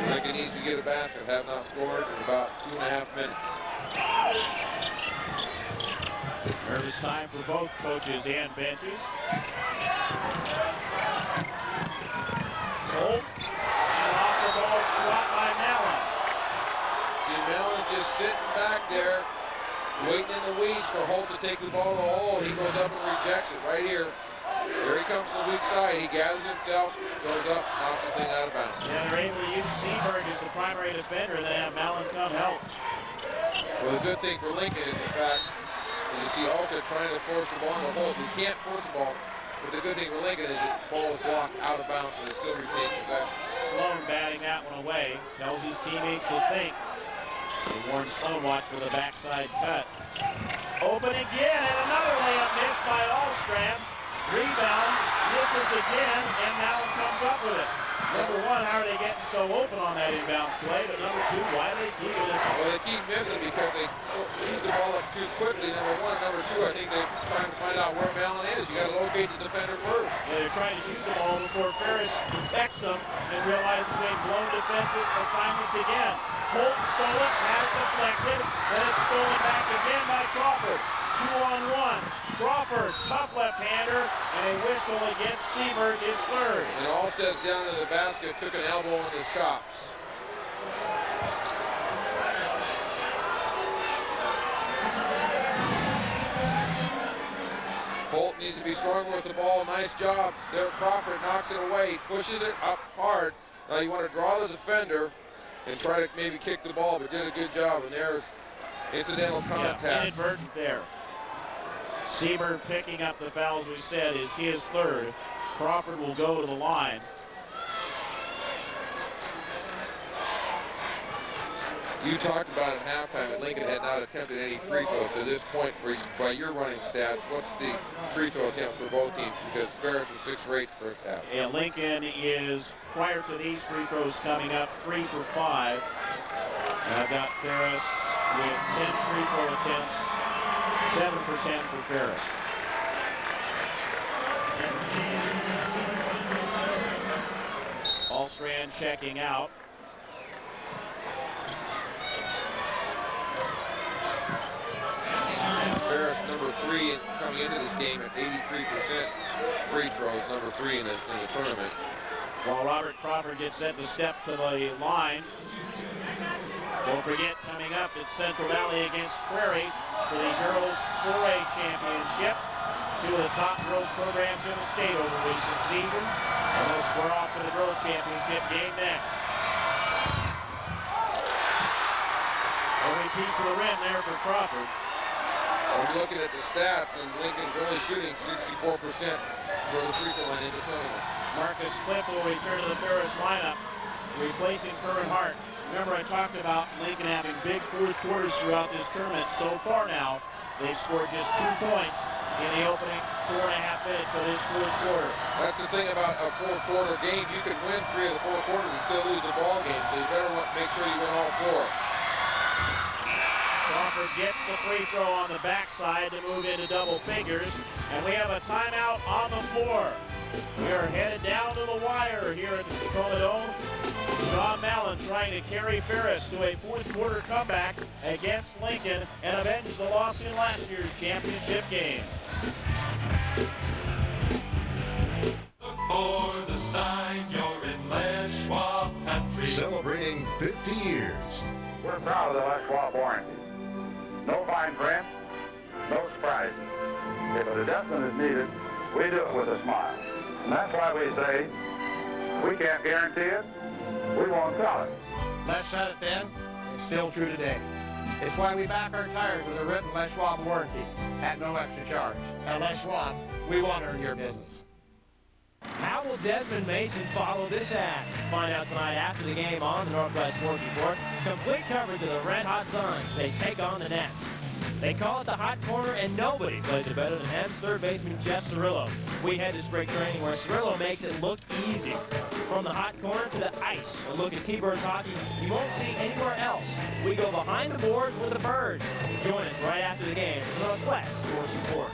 Lincoln needs to get a basket. Have not scored in about 2.5 minutes. Nervous time for both coaches and benches. Holt, and off the ball, swat by Mallon. See, Mallon's just sitting back there, waiting in the weeds for Holt to take the ball to the hole. He goes up and rejects it right here. Here he comes to the weak side. He gathers himself, goes up, knocks the thing out of bounds. Yeah, they're able to use Seaberg as the primary defender, and then have Mallon come help. Well, the good thing for Lincoln is the fact that you see also trying to force the ball on the Holt. You can't force the ball, but the good thing for Lincoln is the ball is blocked out of bounds, so they still retain possession. Sloan batting that one away. Tells his teammates to think. They warned Sloan, watch for the backside cut. Open again, and another layup missed by Allstrand. Rebound, misses again, and Mallon comes up with it. Number one, how are they getting so open on that inbounds play? But number two, why do they keep it this? Well, they keep missing because they shoot the ball up too quickly, number one. Number two, I think they're trying to find out where Mallon is. You got to locate the defender first. Yeah, they're trying to shoot the ball before Ferris protects them and realizes they've blown defensive assignments again. Holt stole it, had it deflected, then it's stolen back again by Crawford. 2-on-1. Crawford, tough left-hander, and a whistle against Seaberg is third. And Allstead's down to the basket, took an elbow on his chops. Holt needs to be stronger with the ball. Nice job there. Crawford knocks it away, pushes it up hard. Now you want to draw the defender and try to maybe kick the ball, but did a good job. And there's incidental contact. Yeah, inadvertent there. Seaberg picking up the foul, as we said, is his third. Crawford will go to the line. You talked about at halftime that Lincoln had not attempted any free throws to this point. By your running stats, what's the free throw attempts for both teams? Because Ferris was 6 for 8 the first half. And Lincoln is, prior to these free throws coming up, 3 for 5. And I've got Ferris with 10 free throw attempts, 7 for 10 for Ferris. Allstrand checking out. Ferris, number 3 coming into this game at 83% free throws, number 3 in the tournament. While Robert Crawford gets set to step to the line. Don't forget, coming up, it's Central Valley against Prairie for the girls 4A championship. 2 of the top girls programs in the state over recent seasons. And they'll square off for the girls championship game next. Every piece of the rim there for Crawford. We're looking at the stats, and Lincoln's only shooting 64% for the free throw line in the tournament. Marcus Cliff will return to the Ferris lineup, replacing Curran Hart. Remember, I talked about Lincoln having big fourth quarters throughout this tournament. So far now, they've scored just 2 points in the opening 4.5 minutes of this fourth quarter. That's the thing about a fourth-quarter game. You can win 3 of the 4 quarters and still lose the ball game, so you better make sure you win all 4. Crawford gets the free throw on the backside to move into double figures, and we have a timeout on the floor. We are headed down to the wire here at the Tacoma Dome. Sean Mallon trying to carry Ferris to a fourth quarter comeback against Lincoln and avenge the loss in last year's championship game. Look for the sign, you're in years. We're proud of the Les Schwab warranty. No fine print, no surprises. If an adjustment is needed, we do it with a smile. And that's why we say, we can't guarantee it, we won't sell it. Les said it then, it's still true today. It's why we back our tires with a written Les Schwab warranty at no extra charge. At Les Schwab, we want to earn your business. How will Desmond Mason follow this act? Find out tonight after the game on the Northwest Sports Report. Complete coverage of the Red Hot Suns. They take on the Nets. They call it the hot corner, and nobody plays it better than M's third baseman Jeff Cirillo. We head to spring training where Cirillo makes it look easy. From the hot corner to the ice, a look at T-Birds hockey you won't see anywhere else. We go behind the boards with the Birds. Join us right after the game for the Northwest Sports Report.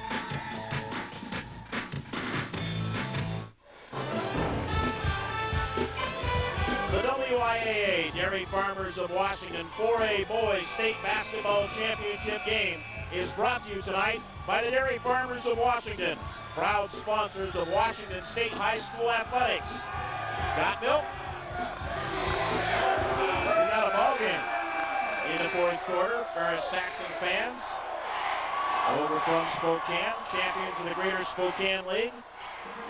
The WIAA Dairy Farmers of Washington 4A Boys State Basketball Championship game is brought to you tonight by the Dairy Farmers of Washington, proud sponsors of Washington State High School athletics. Got milk? We got a ball game in the fourth quarter. Ferris Saxon fans over from Spokane, champions of the Greater Spokane League.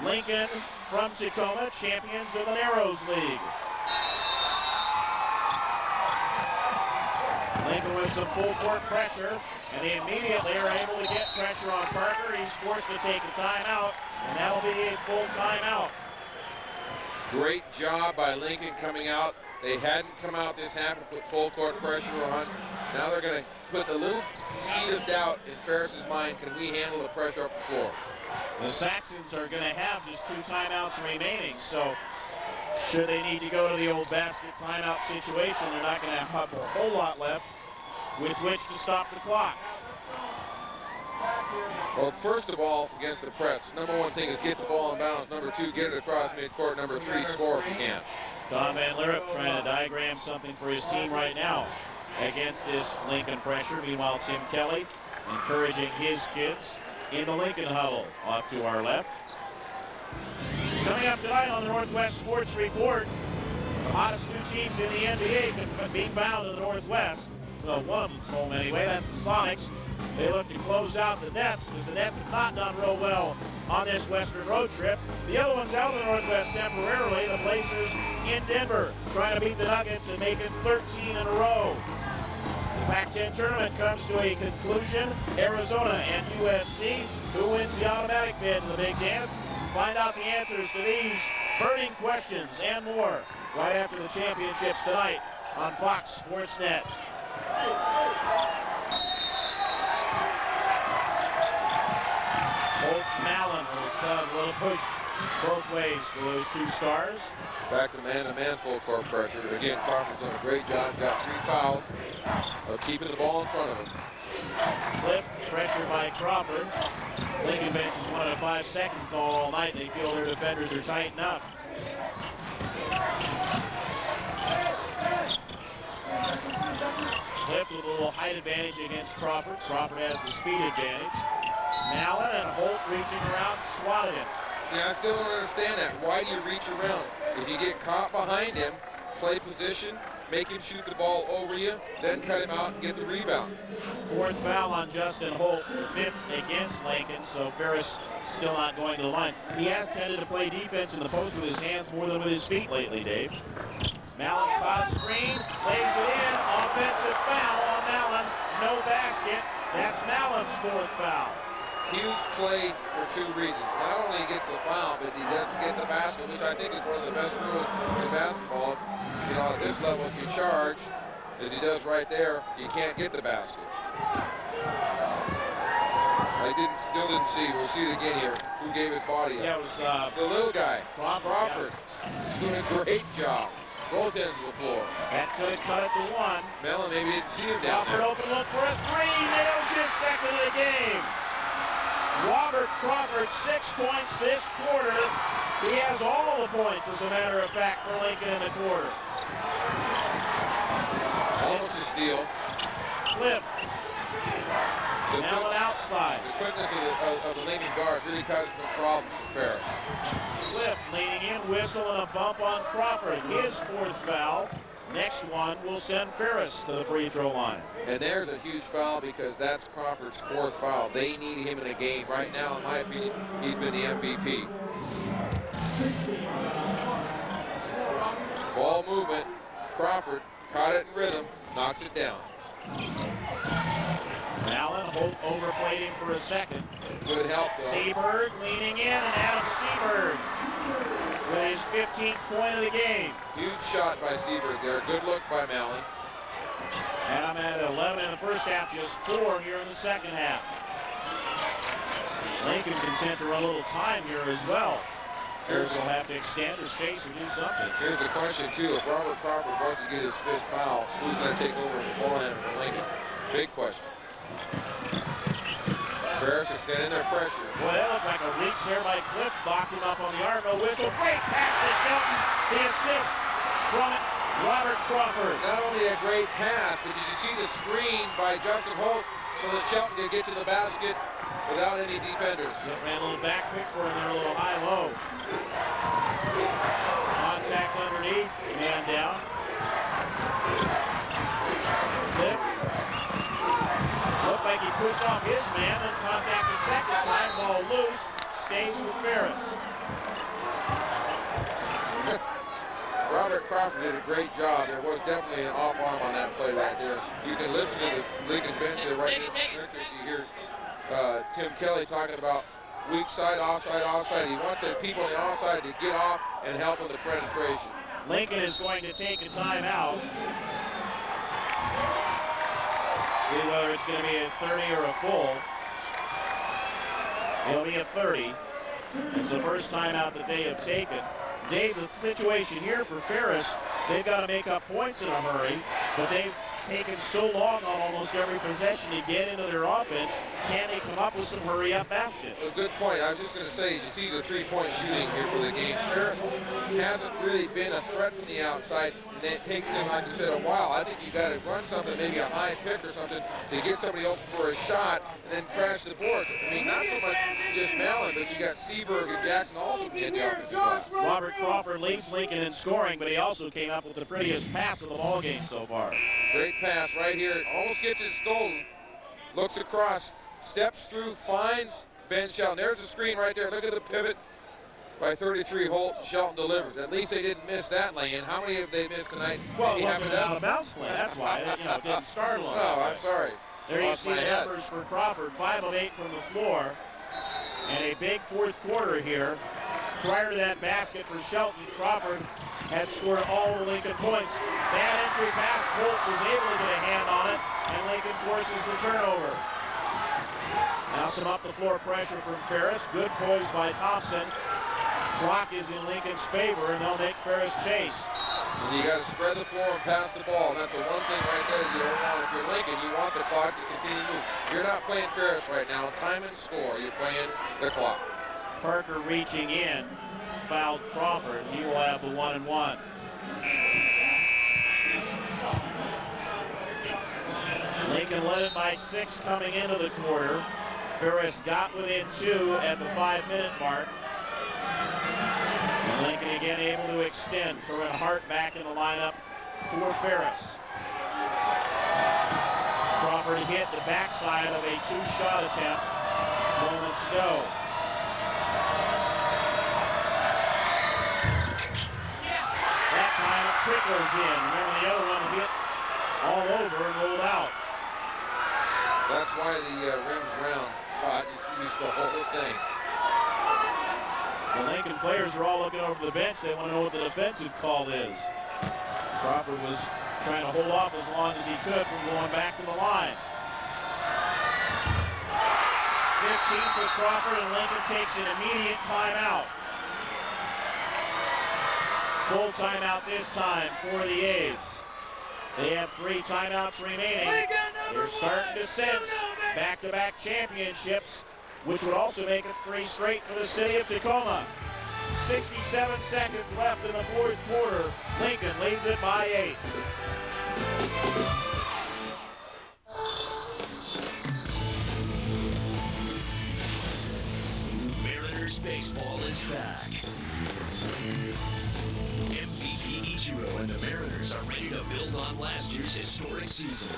Lincoln from Tacoma, champions of the Narrows League. Lincoln with some full court pressure, and they immediately are able to get pressure on Parker. He's forced to take a timeout, and that'll be a full timeout. Great job by Lincoln coming out. They hadn't come out this half and put full court pressure on. Now they're going to put a little seed of doubt in Ferris's mind. Can we handle the pressure up the floor? The Saxons are going to have just 2 timeouts remaining, so should they need to go to the old basket timeout situation, they're not going to have a whole lot left with which to stop the clock. Well, first of all, against the press, number 1 thing is get the ball in bounds. Number 2, get it across midcourt. Number 3, score if you can. Don Van Lierop trying to diagram something for his team right now against this Lincoln pressure. Meanwhile, Tim Kelly encouraging his kids in the Lincoln huddle off to our left. Coming up tonight on the Northwest Sports Report, the hottest 2 teams in the NBA being found in the Northwest. Well, one of them's home anyway, that's the Sonics. They look to close out the Nets, because the Nets have not done real well on this Western road trip. The other one's out of the Northwest temporarily, the Blazers in Denver, trying to beat the Nuggets and make it 13 in a row. The Pac-10 tournament comes to a conclusion. Arizona and USC, who wins the automatic bid in the Big Dance? Find out the answers to these burning questions and more right after the championships tonight on Fox Sports Net. Holt Mallon will a little push both ways for those 2 stars. Back to man-to-man full court pressure. Again, Crawford's done a great job. Got 3 fouls of keeping the ball in front of him. Clip, pressure by Crawford. Lincoln bench has wanted a 5-second call all night. They feel their defenders are tight enough. Clip with a little height advantage against Crawford. Crawford has the speed advantage. Mallon and Holt reaching around, swatted him. See, I still don't understand that. Why do you reach around? If you get caught behind him, play position, make him shoot the ball over you, then cut him out and get the rebound. 4th foul on Justin Holt, 5th against Lincoln, so Ferris still not going to the line. He has tended to play defense in the post with his hands more than with his feet lately, Dave. Mallon caught a screen, lays it in, offensive foul on Mallon, no basket. That's Mallon's 4th foul. Huge play for 2 reasons. Not only he gets the foul, but he doesn't get the basket, which I think is one of the best rules in basketball. You know, at this level, if you charge, as he does right there, you can't get the basket. Still didn't see. We'll see it again here. Who gave his body up? Yeah, it was the little guy, Crawford. Doing a great job. Both ends of the floor. That could have cut it to 1. Mellon maybe didn't see him down Crawford there. open look for a 3. Nails his 2nd of the game. Robert Crawford, 6 points this quarter. He has all the points, as a matter of fact, for Lincoln in the quarter. Almost a steal. Clip. Mallon outside. The quickness of the Lincoln guards really caused some problems for Ferris. Clip leaning in, whistle, and a bump on Crawford. His 4th foul. next one will send Ferris to the free throw line. And there's a huge foul because that's Crawford's 4th foul. They need him in a game. Right now, in my opinion, he's been the MVP. Ball movement. Crawford caught it in rhythm, knocks it down. Allen overplayed him for a second. Good help, though. Seaberg leaning in, and Adam Seaberg with his 15th point of the game. Huge shot by Seaberg there. Good look by Mallon. And I'm at 11 in the first half, just 4 here in the second half. Lincoln content to run a little time here as well. Ferris will have to extend or chase or do something. Here's the question, too. If Robert Crawford wants to get his 5th foul, who's going to take over as the ball handler for Lincoln? Big question. Ferris extending their pressure. Boy, that looked like a reach there by Cliff. Blocked him up on the arm. No whistle. Great pass to Shelton. The assist from Robert Crawford. Not only a great pass, but did you see the screen by Justin Holt so that Shelton could get to the basket without any defenders? Just ran a little back pick for him there, a little high-low. Contact underneath. Man down. Cliff. Looked like he pushed off his man, then contact the second time. Ball loose. Stays with Ferris. Robert Crawford did a great job. There was definitely an off arm on that play right there. You can listen to the Lincoln bench there right in the center. You hear Tim Kelly talking about weak side, offside, offside. He wants the people on the offside to get off and help with the penetration. Lincoln is going to take a timeout. See whether it's going to be a 30 or a full. It'll be a 30. It's the first timeout that they have taken. Dave, the situation here for Ferris, they've got to make up points in a hurry, but they've taken so long on almost every possession to get into their offense. Can they come up with some hurry-up baskets? A good point. I was just going to say, you see the three-point shooting here for the game. Ferris hasn't really been a threat from the outside, and it takes him, like you said, a while. I think you got to run something, maybe a high pick or something, to get somebody open for a shot and then crash the board. I mean, not so much just Mallon, but you got Seaberg and Jackson also can get the offensive glass. Robert Crawford leads Lincoln in scoring, but he also came up with the prettiest pass of the ball game so far. Great pass right here. Almost gets it stolen. Looks across, steps through, finds Ben Shelton. There's the screen right there. Look at the pivot by 33 Holt. Shelton delivers. At least they didn't miss that lane. How many have they missed tonight? Well, it wasn't an out-of-bounds play. That's why it didn't start along. Oh, I'm sorry. There you see the numbers for Crawford. 5 of 8 from the floor. And a big fourth quarter here. Prior to that basket for Shelton, Crawford had scored all the Lincoln points. Bad entry pass. Holt was able to get a hand on it, and Lincoln forces the turnover. Now some up-the-floor pressure from Ferris. Good poise by Thompson. Clock is in Lincoln's favor, and they'll make Ferris chase. And you got to spread the floor and pass the ball. And that's the one thing right there you don't want. If you're Lincoln, you want the clock to continue to move. You're not playing Ferris right now. Time and score. You're playing the clock. Parker reaching in, fouled Crawford. He will have the 1-and-1. Lincoln led it by 6 coming into the quarter. Ferris got within 2 at the 5-minute mark. And Lincoln again able to extend. Corinne Hart back in the lineup for Ferris. Crawford hit the backside of a 2-shot attempt moments ago. That time it trickles in. Remember the other one hit all over and rolled out. That's why the rims round. Used the whole thing. The Lincoln players are all looking over the bench. They want to know what the defensive call is. Crawford was trying to hold off as long as he could from going back to the line. 15 for Crawford, and Lincoln takes an immediate timeout. Full timeout this time for the A's. They have 3 timeouts remaining. They're starting to sense back-to-back championships, which would also make it 3 straight for the city of Tacoma. 67 seconds left in the fourth quarter. Lincoln leads it by 8. Mariners baseball is back. MVP Ichiro and the Mariners are ready to build on last year's historic season.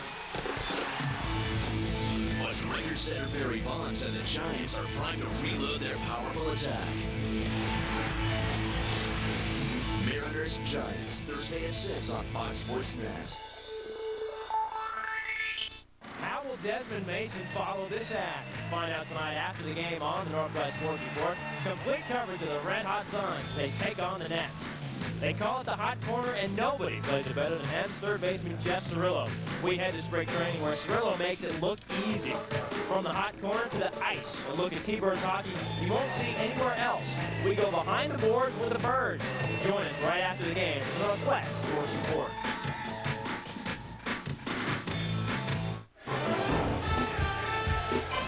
But greater center Barry Bonds and the Giants are trying to reload their powerful attack. Mariners Giants, Thursday at 6 on Fox Sports Net. How will Desmond Mason follow this act? Find out tonight after the game on the Northwest Sports Report. Complete coverage of the Red Hot Suns. They take on the Nets. They call it the hot corner, and nobody plays it better than M's third baseman Jeff Cirillo. We head to spring training where Cirillo makes it look easy. From the hot corner to the ice, a look at T-Birds hockey you won't see anywhere else. We go behind the boards with the Birds. Join us right after the game for the Northwest Sports Report.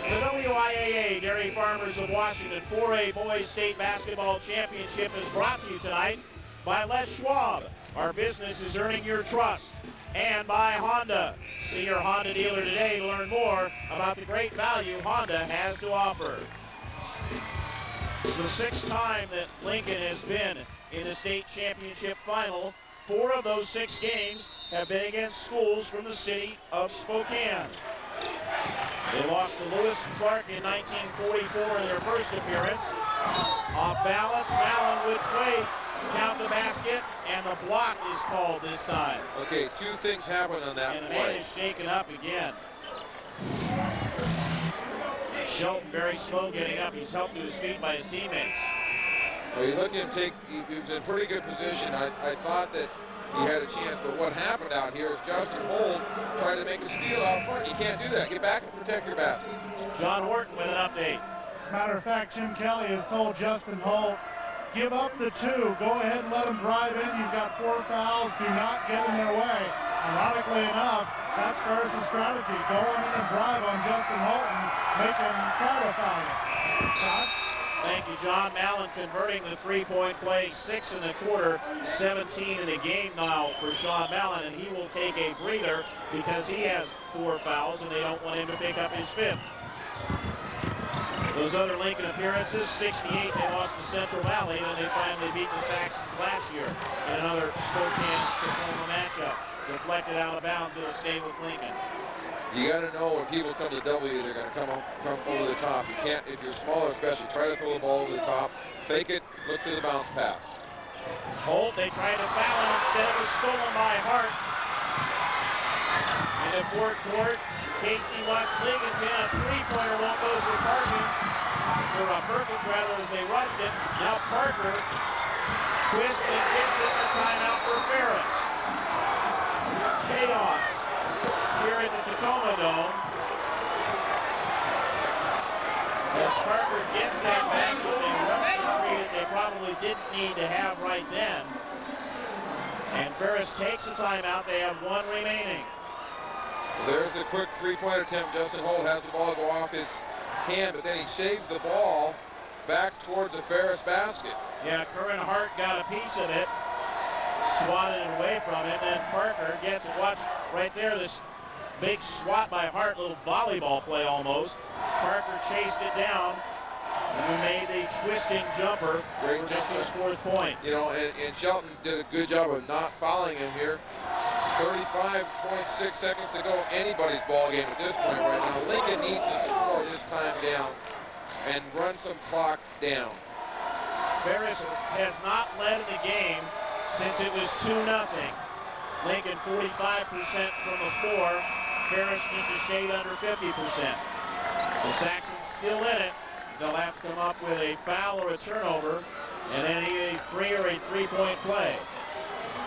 The WIAA Dairy Farmers of Washington 4A Boys State Basketball Championship is brought to you tonight by Les Schwab. Our business is earning your trust. And by Honda. See your Honda dealer today to learn more about the great value Honda has to offer. It's the 6th time that Lincoln has been in the state championship final. 4 of those 6 games have been against schools from the city of Spokane. They lost to Lewis and Clark in 1944 in their first appearance. Off balance, Mallon which way? Count the basket, and the block is called this time. Okay, 2 things happened on that and the play. man is shaken up again. Shelton very slow getting up. He's helped to his feet by his teammates. Well, you look at him take, he was in pretty good position. I thought that he had a chance, but what happened out here is Justin Holt tried to make a steal out front. You can't do that. Get back and protect your basket. John Horton with an update. As a matter of fact, Jim Kelly has told Justin Holt, give up the 2. Go ahead and let them drive in. You've got 4 fouls. Do not get in their way. Ironically enough, that's Ferris' strategy. Go in and drive on Justin Holt and make him try to foul him. Scott? Thank you, John. Mallon converting the 3-point play, 6 in the quarter, 17 in the game now for Sean Mallon, and he will take a breather because he has 4 fouls and they don't want him to pick up his 5th. Those other Lincoln appearances, 68, they lost to Central Valley, then they finally beat the Saxons last year in another Spokane-Tacoma matchup. Deflected out of bounds, it'll stay with Lincoln. You got to know when people come to W, they're going to come over the top. You can't, if you're smaller especially, try to throw the ball over the top, fake it, look to the bounce pass. Holt, they tried to foul him, instead it was stolen by Hart. In the forecourt, Casey West-Ligonton, a 3-pointer won't go for Perkins, as they rushed it. Now Parker twists and gets it for timeout for Ferris. Chaos here at the Tacoma Dome. As Parker gets that basket, they rush the 3 that they probably didn't need to have right then. And Ferris takes the timeout. They have 1 remaining. There's the quick 3-point attempt. Justin Holt has the ball go off his hand, but then he shaves the ball back towards the Ferris basket. Yeah, Curran Hart got a piece of it, swatted it away from him, and Parker gets it. Watch right there, this big swat by Hart, little volleyball play almost. Parker chased it down and made the twisting jumper for just his 4th point. You know, and Shelton did a good job of not fouling him here. 35.6 seconds to go. Anybody's ball game at this point right now. Lincoln needs to score this time down and run some clock down. Ferris has not led in the game since it was 2-0. Lincoln 45% from the floor. Ferris just a shade under 50%. The Saxons still in it. They'll have to come up with a foul or a turnover, and then a 3 or a 3-point play.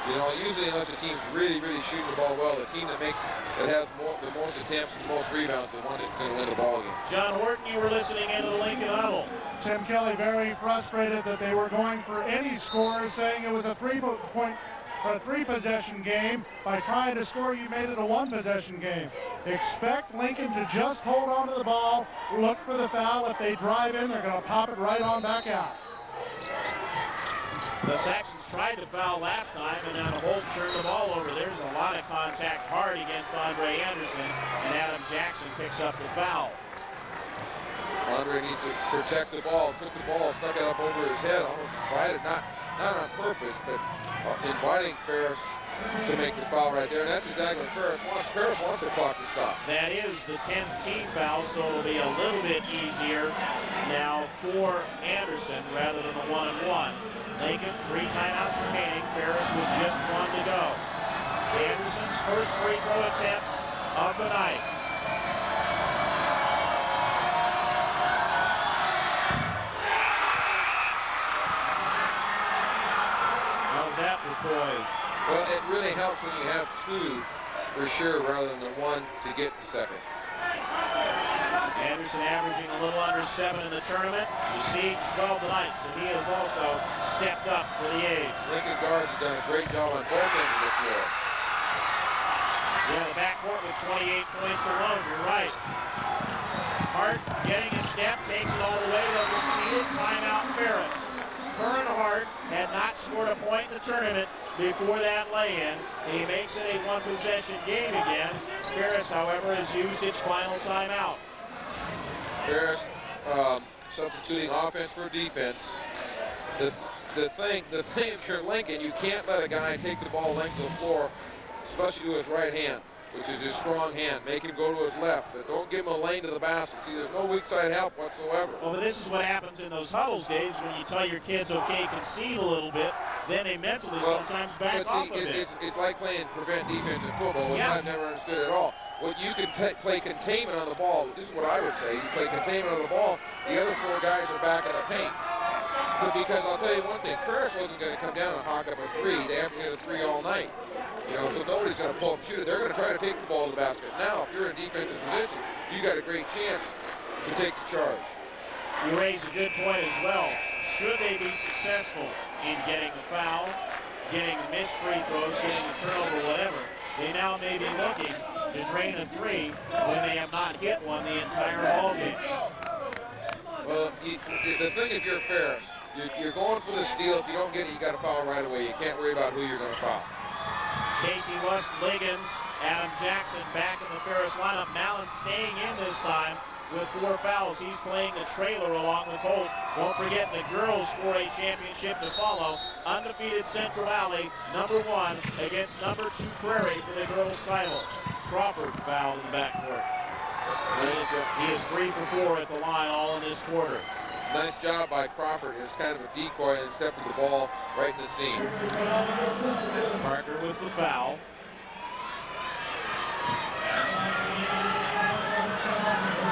You know, usually unless the team's really shooting the ball well, the team that has the most attempts and the most rebounds is the one that's going to win the ball game. John Horton, you were listening into the Lincoln Huddle. Tim Kelly very frustrated that they were going for any score, saying it was a 3-possession game. By trying to score, you made it a 1-possession game. Expect Lincoln to just hold on to the ball, look for the foul. If they drive in, they're going to pop it right on back out. The Saxons tried to foul last time, and then Holt turned the ball over. There's a lot of contact hard against Andre Anderson, and Adam Jackson picks up the foul. Andre needs to protect the ball. Took the ball, stuck it up over his head, almost invited, not not on purpose, but inviting Ferris to make the foul right there. And that's exactly what Ferris wants. Ferris wants the clock to stop. That is the 10th team foul, so it'll be a little bit easier now for Anderson rather than the 1-and-1. Lincoln, 3 timeouts remaining. Ferris with just 1 to go. Anderson's first free throw attempts of the night. How's that for poise? Well, it really helps when you have 2 for sure rather than the 1 to get the second. Anderson averaging a little under 7 in the tournament. You see 12 tonight, so he has also stepped up for the A's. Lincoln guards have done a great job on both ends of the floor. Yeah, the backcourt with 28 points alone, you're right. Hart getting a step, takes it all the way to the conceded timeout Ferris. Curran Hart had not scored a point in the tournament before that lay-in. He makes it a 1-possession game again. Ferris, however, has used its final timeout. Ferris substituting offense for defense. The thing if you're Lincoln, you can't let a guy take the ball length of the floor, especially to his right hand, which is his strong hand. Make him go to his left, but don't give him a lane to the basket. See, there's no weak side help whatsoever. Well, but this is what happens in those huddles, Dave, when you tell your kids, okay, concede a little bit, then they mentally sometimes back off a bit. It's like playing prevent defense in football, which I've never understood at all. What you can play containment on the ball. This is what I would say. You play containment on the ball, the other 4 guys are back in the paint. Because I'll tell you one thing, Ferris wasn't going to come down and hawk up a 3. They haven't hit a 3 all night. You know, so nobody's going to pull up and shoot it. They're going to try to take the ball to the basket. Now, if you're in defensive position, you got a great chance to take the charge. You raise a good point as well. Should they be successful in getting the foul, getting the missed free throws, getting the turnover, whatever, they now may be looking to drain a 3 when they have not hit one the entire ball game. Well, the thing if you're Ferris, you're going for the steal. If you don't get it, you got to foul right away. You can't worry about who you're going to foul. Casey West, Liggins, Adam Jackson back in the Ferris lineup. Mallon staying in this time with 4 fouls. He's playing the trailer along with Holt. Don't forget the girls for a championship to follow. Undefeated Central Valley, number 1 against number 2 Prairie for the girls title. Crawford fouled in the backcourt. He is 3 for 4 at the line all in this quarter. Nice job by Crawford. It's kind of a decoy and stepping the ball right in the seam. Parker with the foul.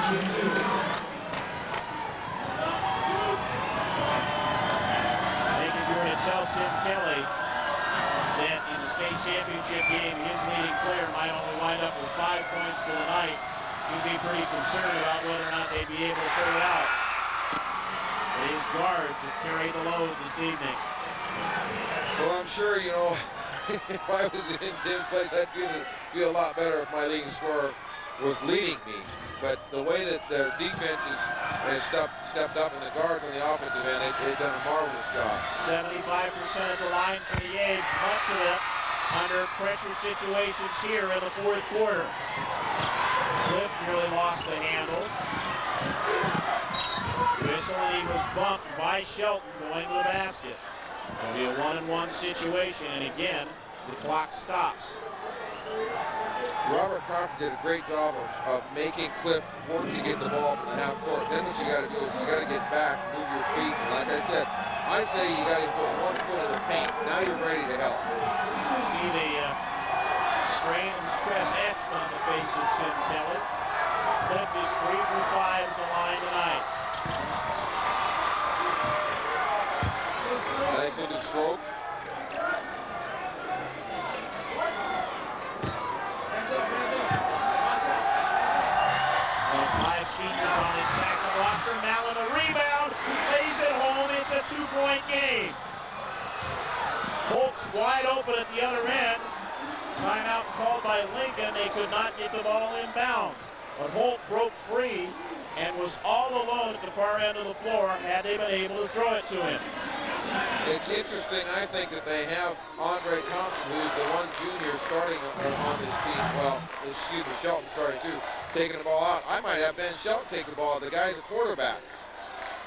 I think if you were to tell Tim Kelly that in the state championship game his leading player might only wind up with 5 points for the night, he'd be pretty concerned about whether or not they'd be able to put it out. His guards have carried the load this evening. Well, I'm sure, you know, if I was in Tim's place, I'd feel a lot better if my leading scorer was leading me. But the way that the defense has stepped up and the guards on the offensive end, they've done a marvelous job. 75% of the line for the A's, much of it under pressure situations here in the 4th quarter. Cliff nearly lost the handle. Whistle, and he was bumped by Shelton going to the basket. It'll be a 1-and-1 situation, and again, the clock stops. Robert Crawford did a great job of making Cliff work to get the ball from the half court. Then what you got to do is you got to get back, move your feet. And like I said, I say you got to put 1 foot in the paint. Now you're ready to help. See the strain and stress etched on the face of Tim Kelly. Cliff is 3 for 5 at the line tonight. Nice little stroke. Five seniors on this Saxon roster. Mallon a rebound, lays it home. It's a 2-point game. Holt's wide open at the other end. Timeout called by Lincoln. They could not get the ball inbounds. But Holt broke free and was all alone at the far end of the floor had they been able to throw it to him. It's interesting, I think, that they have Andre Thompson, who's the 1 junior starting on this team. Well, excuse me, Shelton starting too, taking the ball out. I might have Ben Shelton take the ball. The guy's a quarterback.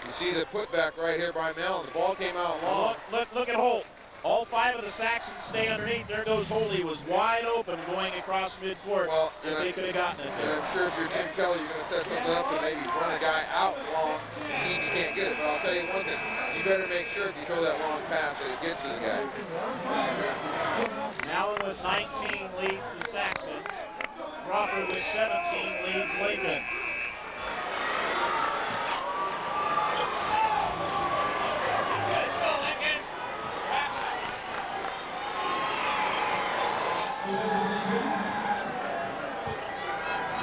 You see the putback right here by Mellon. The ball came out long. Look at Holt. All 5 of the Saxons stay underneath. There goes Holt. He was wide open going across midcourt. Well, if they could have gotten it. And I'm sure if you're Tim Kelly, you're going to set something up to maybe run a guy out long and see if you can't get it. But I'll tell you one thing. You better make sure if you throw that long pass that it gets to the guy. Allen with 19 leads the Saxons. Crawford with 17 leads Lincoln.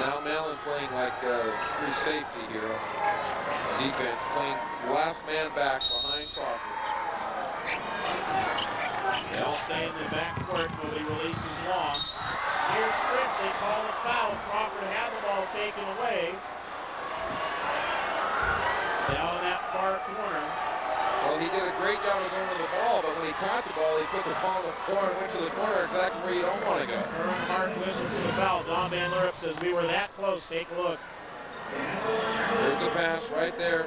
Now Mellon playing like free safety here on defense, playing last man back behind Crawford. They all stay in the back court. Nobody releases long. Here's Strick. They call a foul. Crawford had the ball taken away. Down in that far corner. Well, he did a great job of going to the ball, but when he caught the ball, he put the ball on the floor and went to the corner exactly where you don't want to go. Earnhardt whistled for the foul. Don Van Leeuwen says we were that close. Take a look. There's the pass right there.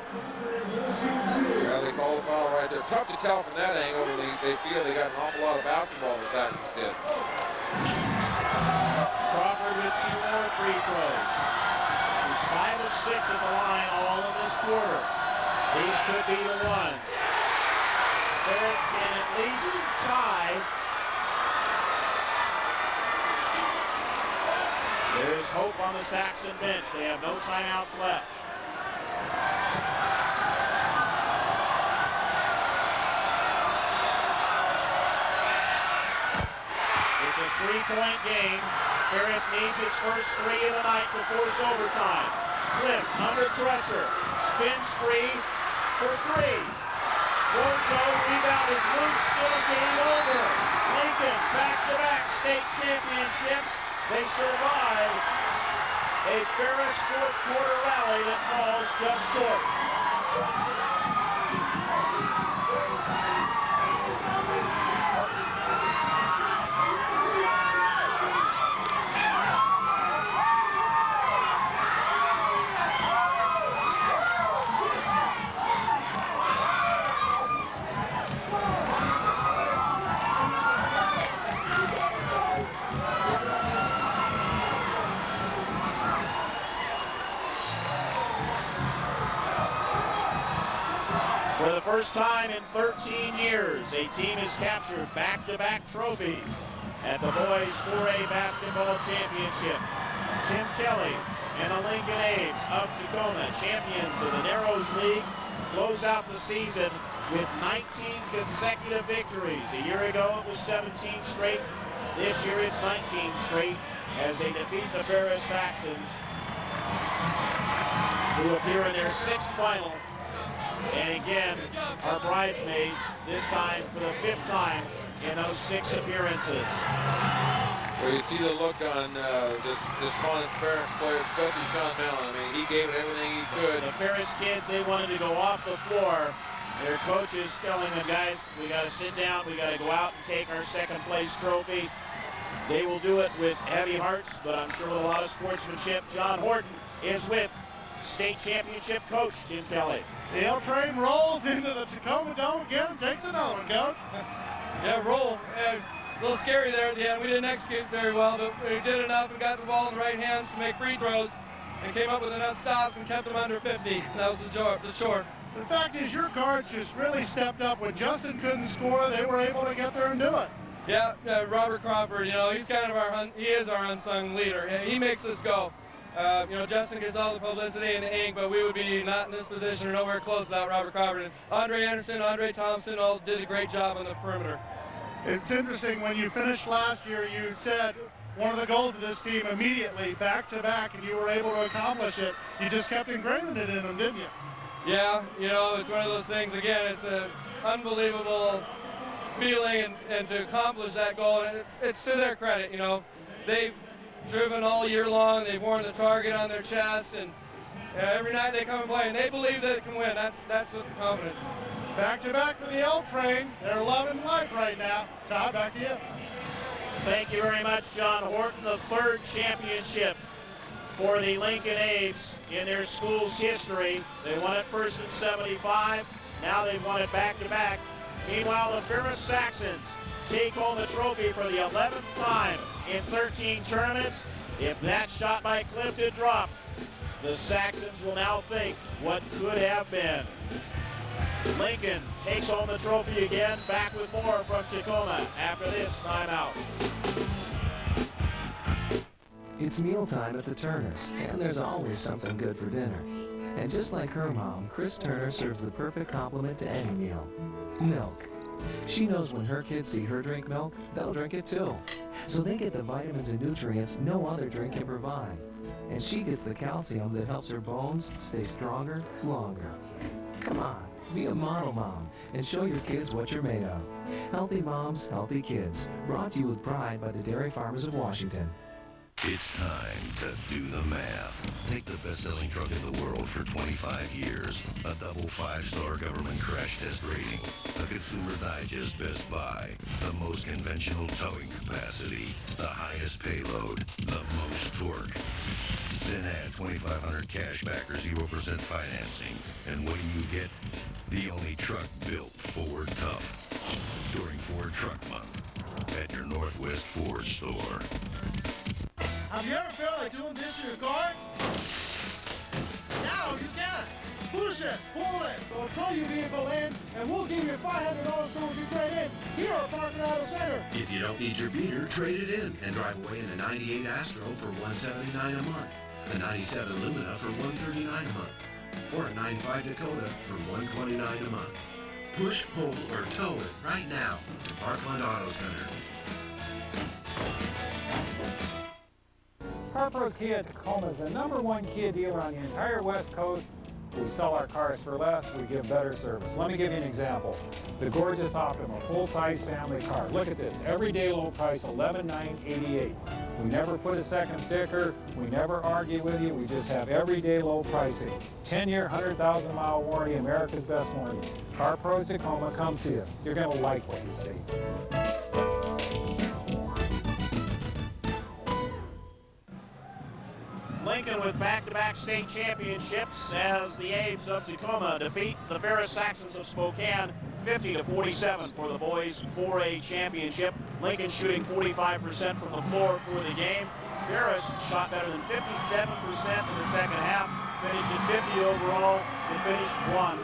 Yeah, they call the foul right there. Tough to tell from that angle. They feel they got an awful lot of basketball the Saxons did. Crawford with 2 more free throws. He's 5 of 6 at the line all in this quarter. These could be the ones. Ferris can at least tie. There is hope on the Saxon bench. They have no timeouts left. It's a 3-point game. Ferris needs its first 3 of the night to force overtime. Cliff under pressure. Spins free for 3. Won't go. Rebound is loose. Still game over. Lincoln back-to-back state championships. They survive a Ferris fourth quarter rally that falls just short. For the first time in 13 years, a team has captured back-to-back trophies at the Boys 4A Basketball Championship. Tim Kelly and the Lincoln A's of Tacoma, champions of the Narrows League, close out the season with 19 consecutive victories. A year ago, it was 17 straight. This year, it's 19 straight as they defeat the Ferris Saxons, who appear in their 6th final. And again, our bridesmaids, this time for the 5th time in those 6 appearances. Well, you see the look on this Ferris player, especially Sean Mellon. I mean, he gave it everything he could. The Ferris kids, they wanted to go off the floor. Their coaches telling them, guys, we got to sit down, we got to go out and take our 2nd place trophy. They will do it with heavy hearts, but I'm sure with a lot of sportsmanship. John Horton is with state championship coach Tim Kelly. The L train rolls into the Tacoma Dome again and takes it on, Coach. Yeah, roll. And a little scary there at the end. We didn't execute very well, but we did enough and got the ball in the right hands to make free throws and came up with enough stops and kept them under 50. That was the short. The fact is your guards just really stepped up. When Justin couldn't score, they were able to get there and do it. Yeah, Robert Crawford, he's kind of he is our unsung leader. He makes us go. Justin gets all the publicity and the ink, but we would be not in this position or nowhere close without Robert Crawford. And Andre Anderson, Andre Thompson all did a great job on the perimeter. It's interesting, when you finished last year, you said one of the goals of this team immediately, back-to-back, and you were able to accomplish it. You just kept engraving it in them, didn't you? Yeah, it's one of those things, again, it's an unbelievable feeling and to accomplish that goal, and it's to their credit, They've driven all year long, they've worn the target on their chest, and every night they come and play, and they believe they can win. That's what the confidence. Back-to-back for the L train. They're loving life right now. Todd, back to you. Thank you very much, John Horton. The 3rd championship for the Lincoln A's in their school's history. They won it first in '75. Now they've won it back-to-back. Meanwhile, the Ferris Saxons take home the trophy for the 11th time in 13 tournaments. If that shot by Clifton dropped, the Saxons will now think what could have been. Lincoln takes home the trophy again. Back with more from Tacoma after this timeout. It's mealtime at the Turners, and there's always something good for dinner. And just like her mom, Chris Turner serves the perfect complement to any meal: milk. She knows when her kids see her drink milk, they'll drink it too. So they get the vitamins and nutrients no other drink can provide. And she gets the calcium that helps her bones stay stronger longer. Come on, be a model mom and show your kids what you're made of. Healthy moms, healthy kids. Brought to you with pride by the Dairy Farmers of Washington. It's time to do the math. Take the best-selling truck in the world for 25 years, a double 5-star government crash test rating, a Consumer Digest Best Buy, the most conventional towing capacity, the highest payload, the most torque. Then add 2,500 cash back or 0% financing, and what do you get? The only truck built Ford tough. During Ford Truck Month at your Northwest Ford store. Have you ever felt like doing this to your car? Now you can. Push it, pull it, control your vehicle in, and we'll give you $500 towards your trade-in here at Parking Auto Center. If you don't need your beater, trade it in and drive away in a 98 Astro for $179 a month, a 97 Lumina for $139 a month, or a 95 Dakota for $129 a month. Push, pull, or tow it right now to Parkland Auto Center. Harpro's Kia at Tacoma is the #1 Kia dealer on the entire West Coast. We sell our cars for less, we give better service. Let me give you an example. The gorgeous Optima, full-size family car. Look at this, everyday low price, $11,988. We never put a second sticker, we never argue with you, we just have everyday low pricing. 10-year, 100,000-mile warranty, America's best warranty. Car Pros Tacoma, come see us. You're gonna like what you see. Lincoln with back-to-back state championships as the A's of Tacoma defeat the Ferris Saxons of Spokane 50-47 for the boys 4A championship. Lincoln shooting 45% from the floor for the game. Ferris shot better than 57% in the second half, finished at 50 overall, and finished one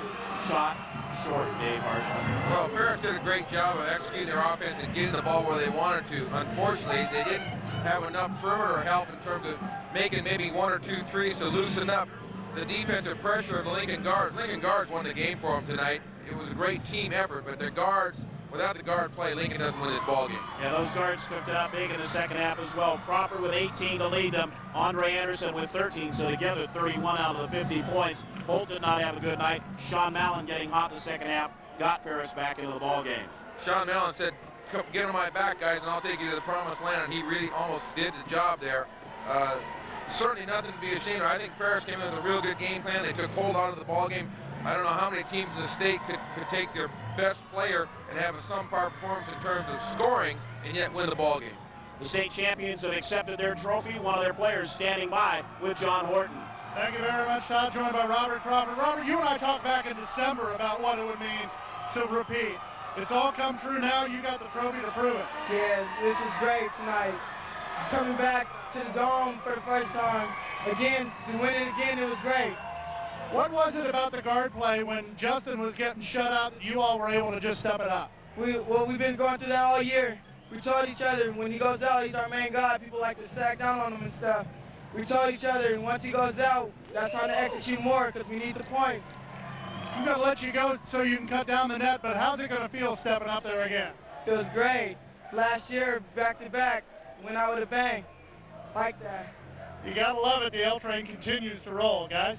shot short. Dave Harshman. Well, Ferris did a great job of executing their offense and getting the ball where they wanted to. Unfortunately, they didn't have enough perimeter help in terms of making maybe 1 or 2 threes to loosen up the defensive pressure of the Lincoln guards. Lincoln guards won the game for them tonight. It was a great team effort, but their guards, without the guard play, Lincoln doesn't win this ball game. Yeah, those guards cooked it up big in the second half as well. Cropper with 18 to lead them. Andre Anderson with 13, so together 31 out of the 50 points. Holt did not have a good night. Sean Mallon getting hot in the second half got Ferris back into the ball game. Sean Mallon said, "Get on my back, guys, and I'll take you to the promised land," and he really almost did the job there. Certainly nothing to be ashamed of. I think Ferris came in with a real good game plan. They took hold out of the ball game. I don't know how many teams in the state could take their best player and have a subpar performance in terms of scoring and yet win the ball game. The state champions have accepted their trophy. One of their players standing by with John Horton. Thank you very much, Todd. Joined by Robert Crawford. Robert, you and I talked back in December about what it would mean to repeat. It's all come true now. You got the trophy to prove it. Yeah, this is great tonight. Coming back to the Dome for the first time. Again, to win it again, it was great. What was it about the guard play when Justin was getting shut out that you all were able to just step it up? We've been going through that all year. We told each other when he goes out, he's our main guy. People like to sack down on him and stuff. We told each other, and once he goes out, that's time to execute more because we need the points. I'm going to let you go so you can cut down the net, but how's it going to feel stepping up there again? Feels great. Last year, back-to-back, went out with a bang. Like that. You got to love it. The L train continues to roll, guys.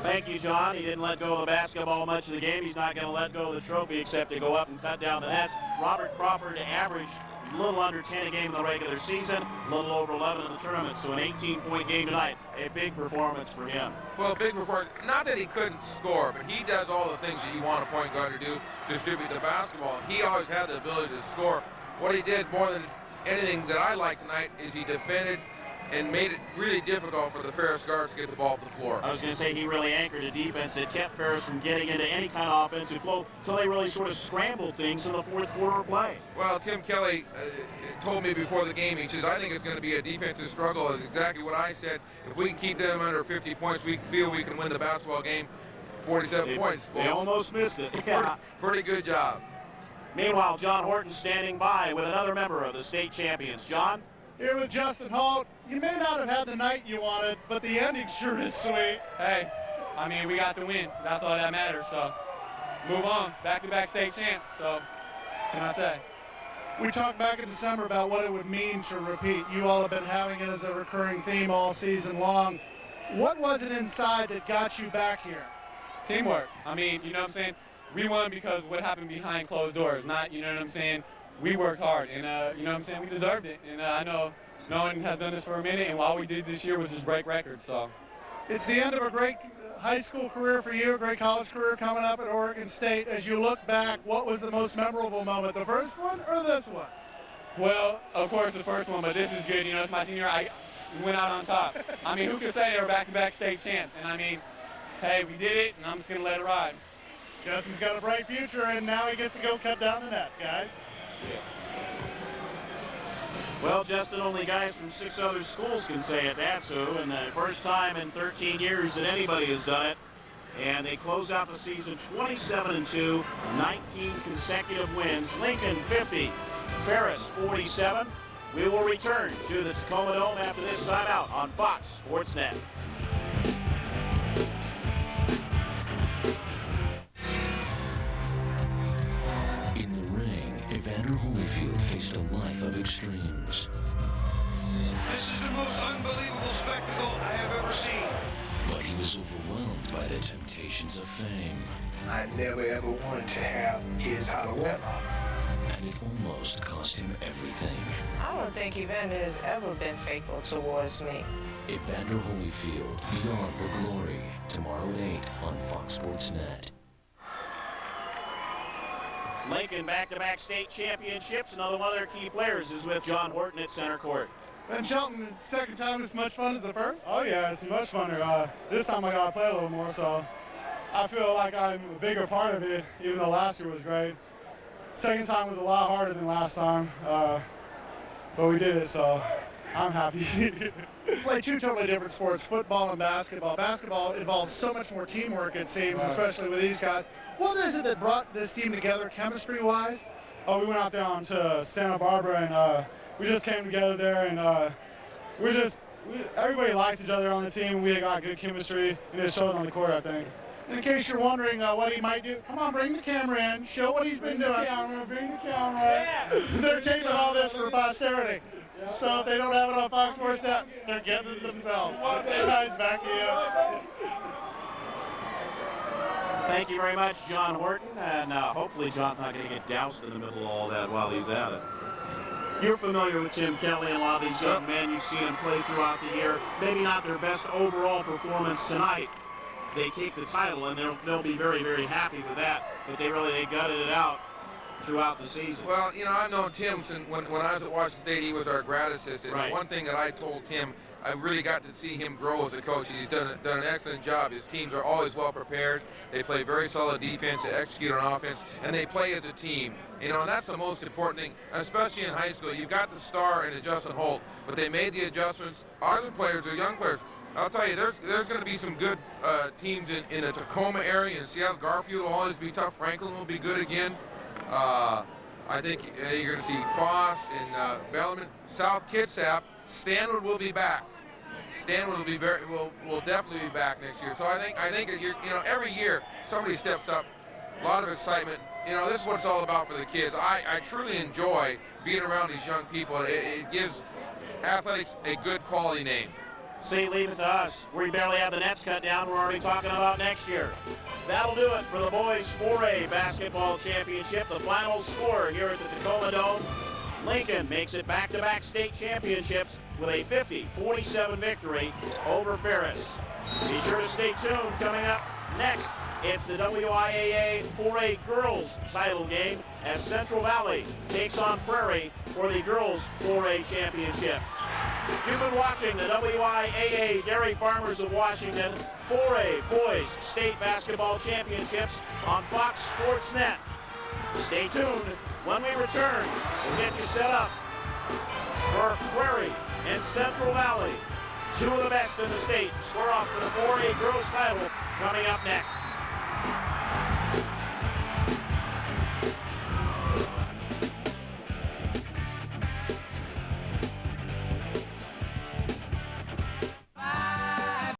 Thank you, John. He didn't let go of the basketball much of the game. He's not going to let go of the trophy except to go up and cut down the nets. Robert Crawford averaged a little under 10 a game in the regular season, a little over 11 in the tournament, so an 18-point game tonight. A big performance for him. Well, big performance. Not that he couldn't score, but he does all the things that you want a point guard to do, distribute the basketball. He always had the ability to score. What he did more than anything that I like tonight is he defended and made it really difficult for the Ferris guards to get the ball to the floor. I was going to say he really anchored a defense that kept Ferris from getting into any kind of offensive flow until they really sort of scrambled things in the fourth quarter of play. Well, Tim Kelly told me before the game, he says, I think it's going to be a defensive struggle. Is exactly what I said. If we can keep them under 50 points, we feel we can win the basketball game. 47 points. They almost missed it. Yeah. Pretty good job. Meanwhile, John Horton standing by with another member of the state champions. John? Here with Justin Holt. You may not have had the night you wanted, but the ending sure is sweet. Hey, I mean, we got the win. That's all that matters, so move on. Back-to-back state champs, so what can I say? We talked back in December about what it would mean to repeat. You all have been having it as a recurring theme all season long. What was it inside that got you back here? Teamwork. I mean, you know what I'm saying? We won because what happened behind closed doors, not, you know what I'm saying? We worked hard, and you know what I'm saying? We deserved it. And I know no one has done this for a minute, and all we did this year was just break records, so. It's the end of a great high school career for you, a great college career coming up at Oregon State. As you look back, what was the most memorable moment, the first one or this one? Well, of course, the first one, but this is good. You know, it's my senior year. We went out on top. I mean, who could say they were back-to-back state champs? And I mean, hey, we did it, and I'm just going to let it ride. Justin's got a bright future, and now he gets to go cut down the net, guys. Well, Justin, only guys from 6 other schools can say it, that's who, and the first time in 13 years that anybody has done it. And they close out the season 27-2, 19 consecutive wins. Lincoln 50, Ferris 47. We will return to the Tacoma Dome after this timeout on Fox Sports Net. Evander Holyfield faced a life of extremes. This is the most unbelievable spectacle I have ever seen. But he was overwhelmed by the temptations of fame. I never ever wanted to have kids out of wedlock. And it almost cost him everything. I don't think Evander has ever been faithful towards me. Evander Holyfield, Beyond the Glory, tomorrow at 8 on Fox Sports Net. Lincoln back-to-back state championships. Another one of their key players is with John Horton at center court. Ben Shelton, is the second time as much fun as the first? Oh yeah, it's much funner. This time I got to play a little more, so I feel like I'm a bigger part of it, even though last year was great. Second time was a lot harder than last time, but we did it, so I'm happy. We play two totally different sports, football and basketball. Basketball involves so much more teamwork, it seems, especially with these guys. What is it that brought this team together chemistry-wise? Oh, we went out down to Santa Barbara, and we just came together there, and everybody likes each other on the team. We got good chemistry, and it shows on the court, I think. In case you're wondering what he might do, come on, bring the camera in, show what he's been doing. Bring the camera. Yeah. They're taping all this for posterity. So if they don't have it on Fox Sports Net, they're getting it themselves. Guys, back to you. Thank you very much, John Horton, and hopefully John's not going to get doused in the middle of all that while he's at it. You're familiar with Tim Kelly and a lot of these young men. You've seen them play throughout the year. Maybe not their best overall performance tonight. They take the title, and they'll be very, very happy with that, but they gutted it out throughout the season. Well, you know, I've known Tim since when I was at Washington State. He was our grad assistant. Right. And one thing that I told Tim, I really got to see him grow as a coach. He's done an excellent job. His teams are always well prepared. They play very solid defense. They execute on offense, and they play as a team. You know, and that's the most important thing, especially in high school. You've got the star in Justin Holt, but they made the adjustments. Other players are young players. I'll tell you, there's going to be some good teams in the Tacoma area. In Seattle, Garfield will always be tough. Franklin will be good again. I think you're going to see Foss and Bellarmine. South Kitsap, Stanwood will be back. Stanwood will definitely be back next year. So I think every year somebody steps up. A lot of excitement. You know, this is what it's all about for the kids. I truly enjoy being around these young people. It gives athletics a good quality name. See, leave it to us. We barely have the nets cut down. We're already talking about next year. That'll do it for the boys 4A basketball championship. The final score here at the Tacoma Dome. Lincoln makes it back-to-back state championships with a 50-47 victory over Ferris. Be sure to stay tuned. Coming up next, it's the WIAA 4A girls title game as Central Valley takes on Prairie for the girls 4A championship. You've been watching the WIAA Dairy Farmers of Washington 4A Boys State Basketball Championships on Fox Sports Net. Stay tuned. When we return, we'll get you set up for Prairie and Central Valley. Two of the best in the state square off for the 4A girls title coming up next.